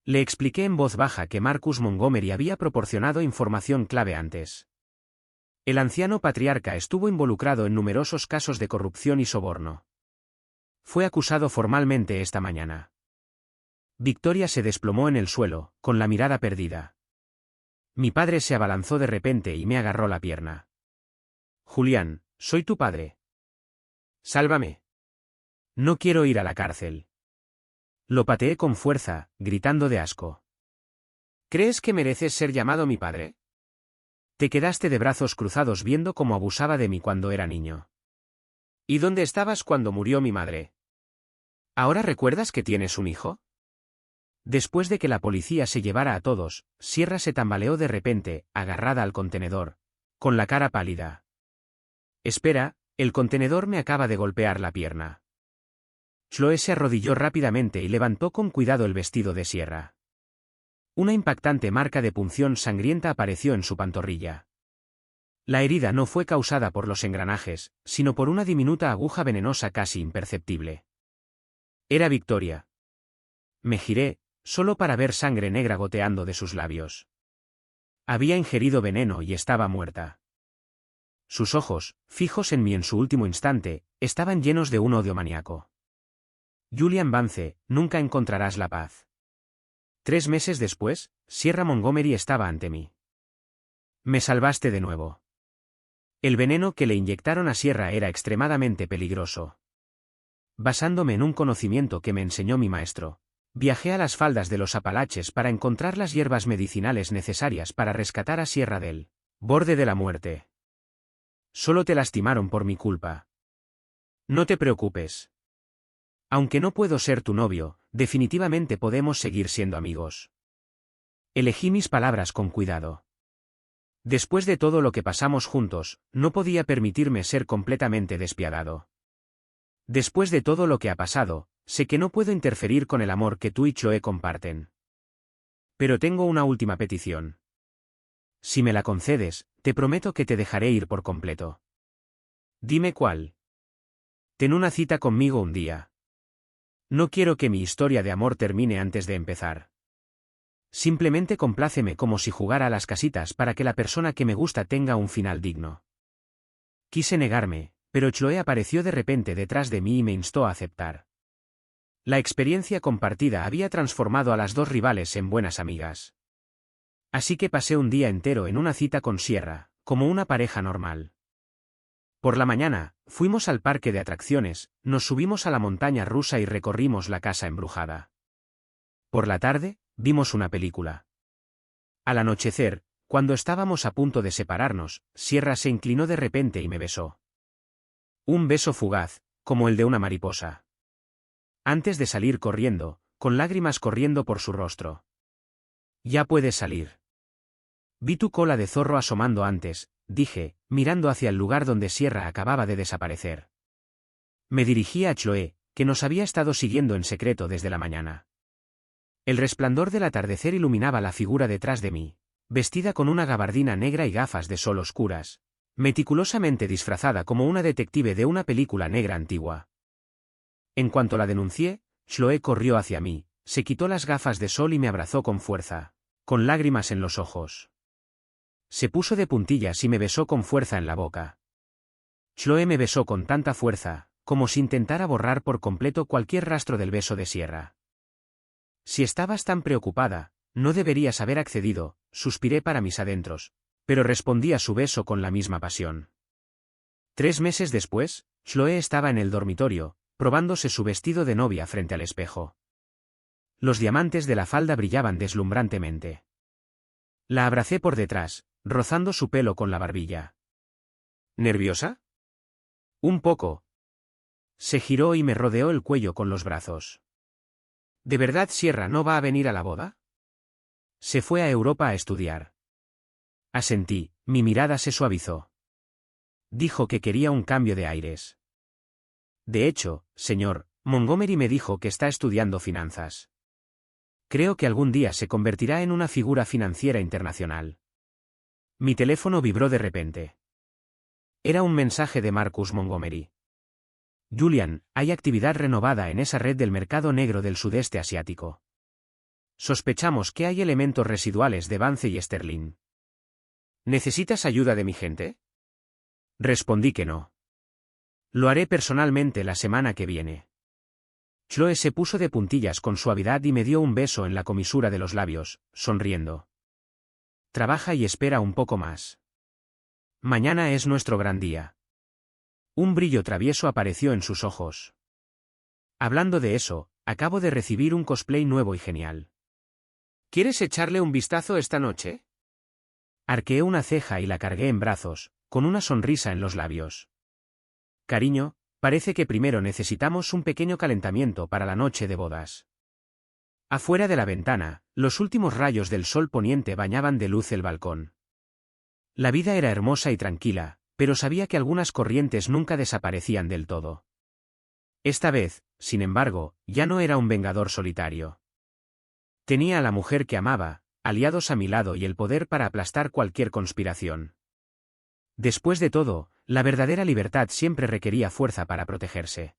A: Le expliqué en voz baja que Marcus Montgomery había proporcionado información clave antes. El anciano patriarca estuvo involucrado en numerosos casos de corrupción y soborno. Fue acusado formalmente esta mañana. Victoria se desplomó en el suelo, con la mirada perdida. Mi padre se abalanzó de repente y me agarró la pierna. Julián, soy tu padre. Sálvame. No quiero ir a la cárcel. Lo pateé con fuerza, gritando de asco. ¿Crees que mereces ser llamado mi padre? Te quedaste de brazos cruzados viendo cómo abusaba de mí cuando era niño. ¿Y dónde estabas cuando murió mi madre? ¿Ahora recuerdas que tienes un hijo? Después de que la policía se llevara a todos, Sierra se tambaleó de repente, agarrada al contenedor, con la cara pálida. Espera, el contenedor me acaba de golpear la pierna. Chloe se arrodilló rápidamente y levantó con cuidado el vestido de Sierra. Una impactante marca de punción sangrienta apareció en su pantorrilla. La herida no fue causada por los engranajes, sino por una diminuta aguja venenosa casi imperceptible. Era Victoria. Me giré, solo para ver sangre negra goteando de sus labios. Había ingerido veneno y estaba muerta. Sus ojos, fijos en mí en su último instante, estaban llenos de un odio maníaco. Julian Vance, nunca encontrarás la paz. 3 meses después, Sierra Montgomery estaba ante mí. Me salvaste de nuevo. El veneno que le inyectaron a Sierra era extremadamente peligroso. Basándome en un conocimiento que me enseñó mi maestro, viajé a las faldas de los Apalaches para encontrar las hierbas medicinales necesarias para rescatar a Sierra del borde de la muerte. Solo te lastimaron por mi culpa. No te preocupes. Aunque no puedo ser tu novio, definitivamente podemos seguir siendo amigos. Elegí mis palabras con cuidado. Después de todo lo que pasamos juntos, no podía permitirme ser completamente despiadado. Después de todo lo que ha pasado, sé que no puedo interferir con el amor que tú y Chloe comparten. Pero tengo una última petición. Si me la concedes, te prometo que te dejaré ir por completo. Dime cuál. Ten una cita conmigo un día. No quiero que mi historia de amor termine antes de empezar. Simplemente compláceme como si jugara a las casitas para que la persona que me gusta tenga un final digno. Quise negarme, pero Chloe apareció de repente detrás de mí y me instó a aceptar. La experiencia compartida había transformado a las dos rivales en buenas amigas. Así que pasé un día entero en una cita con Sierra, como una pareja normal. Por la mañana, fuimos al parque de atracciones, nos subimos a la montaña rusa y recorrimos la casa embrujada. Por la tarde, vimos una película. Al anochecer, cuando estábamos a punto de separarnos, Sierra se inclinó de repente y me besó. Un beso fugaz, como el de una mariposa. Antes de salir corriendo, con lágrimas corriendo por su rostro. Ya puedes salir. Vi tu cola de zorro asomando antes, dije, mirando hacia el lugar donde Sierra acababa de desaparecer. Me dirigí a Chloe, que nos había estado siguiendo en secreto desde la mañana. El resplandor del atardecer iluminaba la figura detrás de mí, vestida con una gabardina negra y gafas de sol oscuras, meticulosamente disfrazada como una detective de una película negra antigua. En cuanto la denuncié, Chloe corrió hacia mí, se quitó las gafas de sol y me abrazó con fuerza, con lágrimas en los ojos. Se puso de puntillas y me besó con fuerza en la boca. Chloe me besó con tanta fuerza, como si intentara borrar por completo cualquier rastro del beso de Sierra. Si estabas tan preocupada, no deberías haber accedido, suspiré para mis adentros, pero respondí a su beso con la misma pasión. 3 meses después, Chloe estaba en el dormitorio, probándose su vestido de novia frente al espejo. Los diamantes de la falda brillaban deslumbrantemente. La abracé por detrás, rozando su pelo con la barbilla. ¿Nerviosa? Un poco. Se giró y me rodeó el cuello con los brazos. ¿De verdad Sierra no va a venir a la boda? Se fue a Europa a estudiar. Asentí, mi mirada se suavizó. Dijo que quería un cambio de aires. De hecho, señor, Montgomery me dijo que está estudiando finanzas. Creo que algún día se convertirá en una figura financiera internacional. Mi teléfono vibró de repente. Era un mensaje de Marcus Montgomery. Julian, hay actividad renovada en esa red del mercado negro del sudeste asiático. Sospechamos que hay elementos residuales de Vance y Sterling. ¿Necesitas ayuda de mi gente? Respondí que no. Lo haré personalmente la semana que viene. Chloe se puso de puntillas con suavidad y me dio un beso en la comisura de los labios, sonriendo. Trabaja y espera un poco más. Mañana es nuestro gran día. Un brillo travieso apareció en sus ojos. Hablando de eso, acabo de recibir un cosplay nuevo y genial. ¿Quieres echarle un vistazo esta noche? Arqueé una ceja y la cargué en brazos, con una sonrisa en los labios. Cariño, parece que primero necesitamos un pequeño calentamiento para la noche de bodas. Afuera de la ventana, los últimos rayos del sol poniente bañaban de luz el balcón. La vida era hermosa y tranquila, pero sabía que algunas corrientes nunca desaparecían del todo. Esta vez, sin embargo, ya no era un vengador solitario. Tenía a la mujer que amaba, aliados a mi lado y el poder para aplastar cualquier conspiración. Después de todo, la verdadera libertad siempre requería fuerza para protegerse.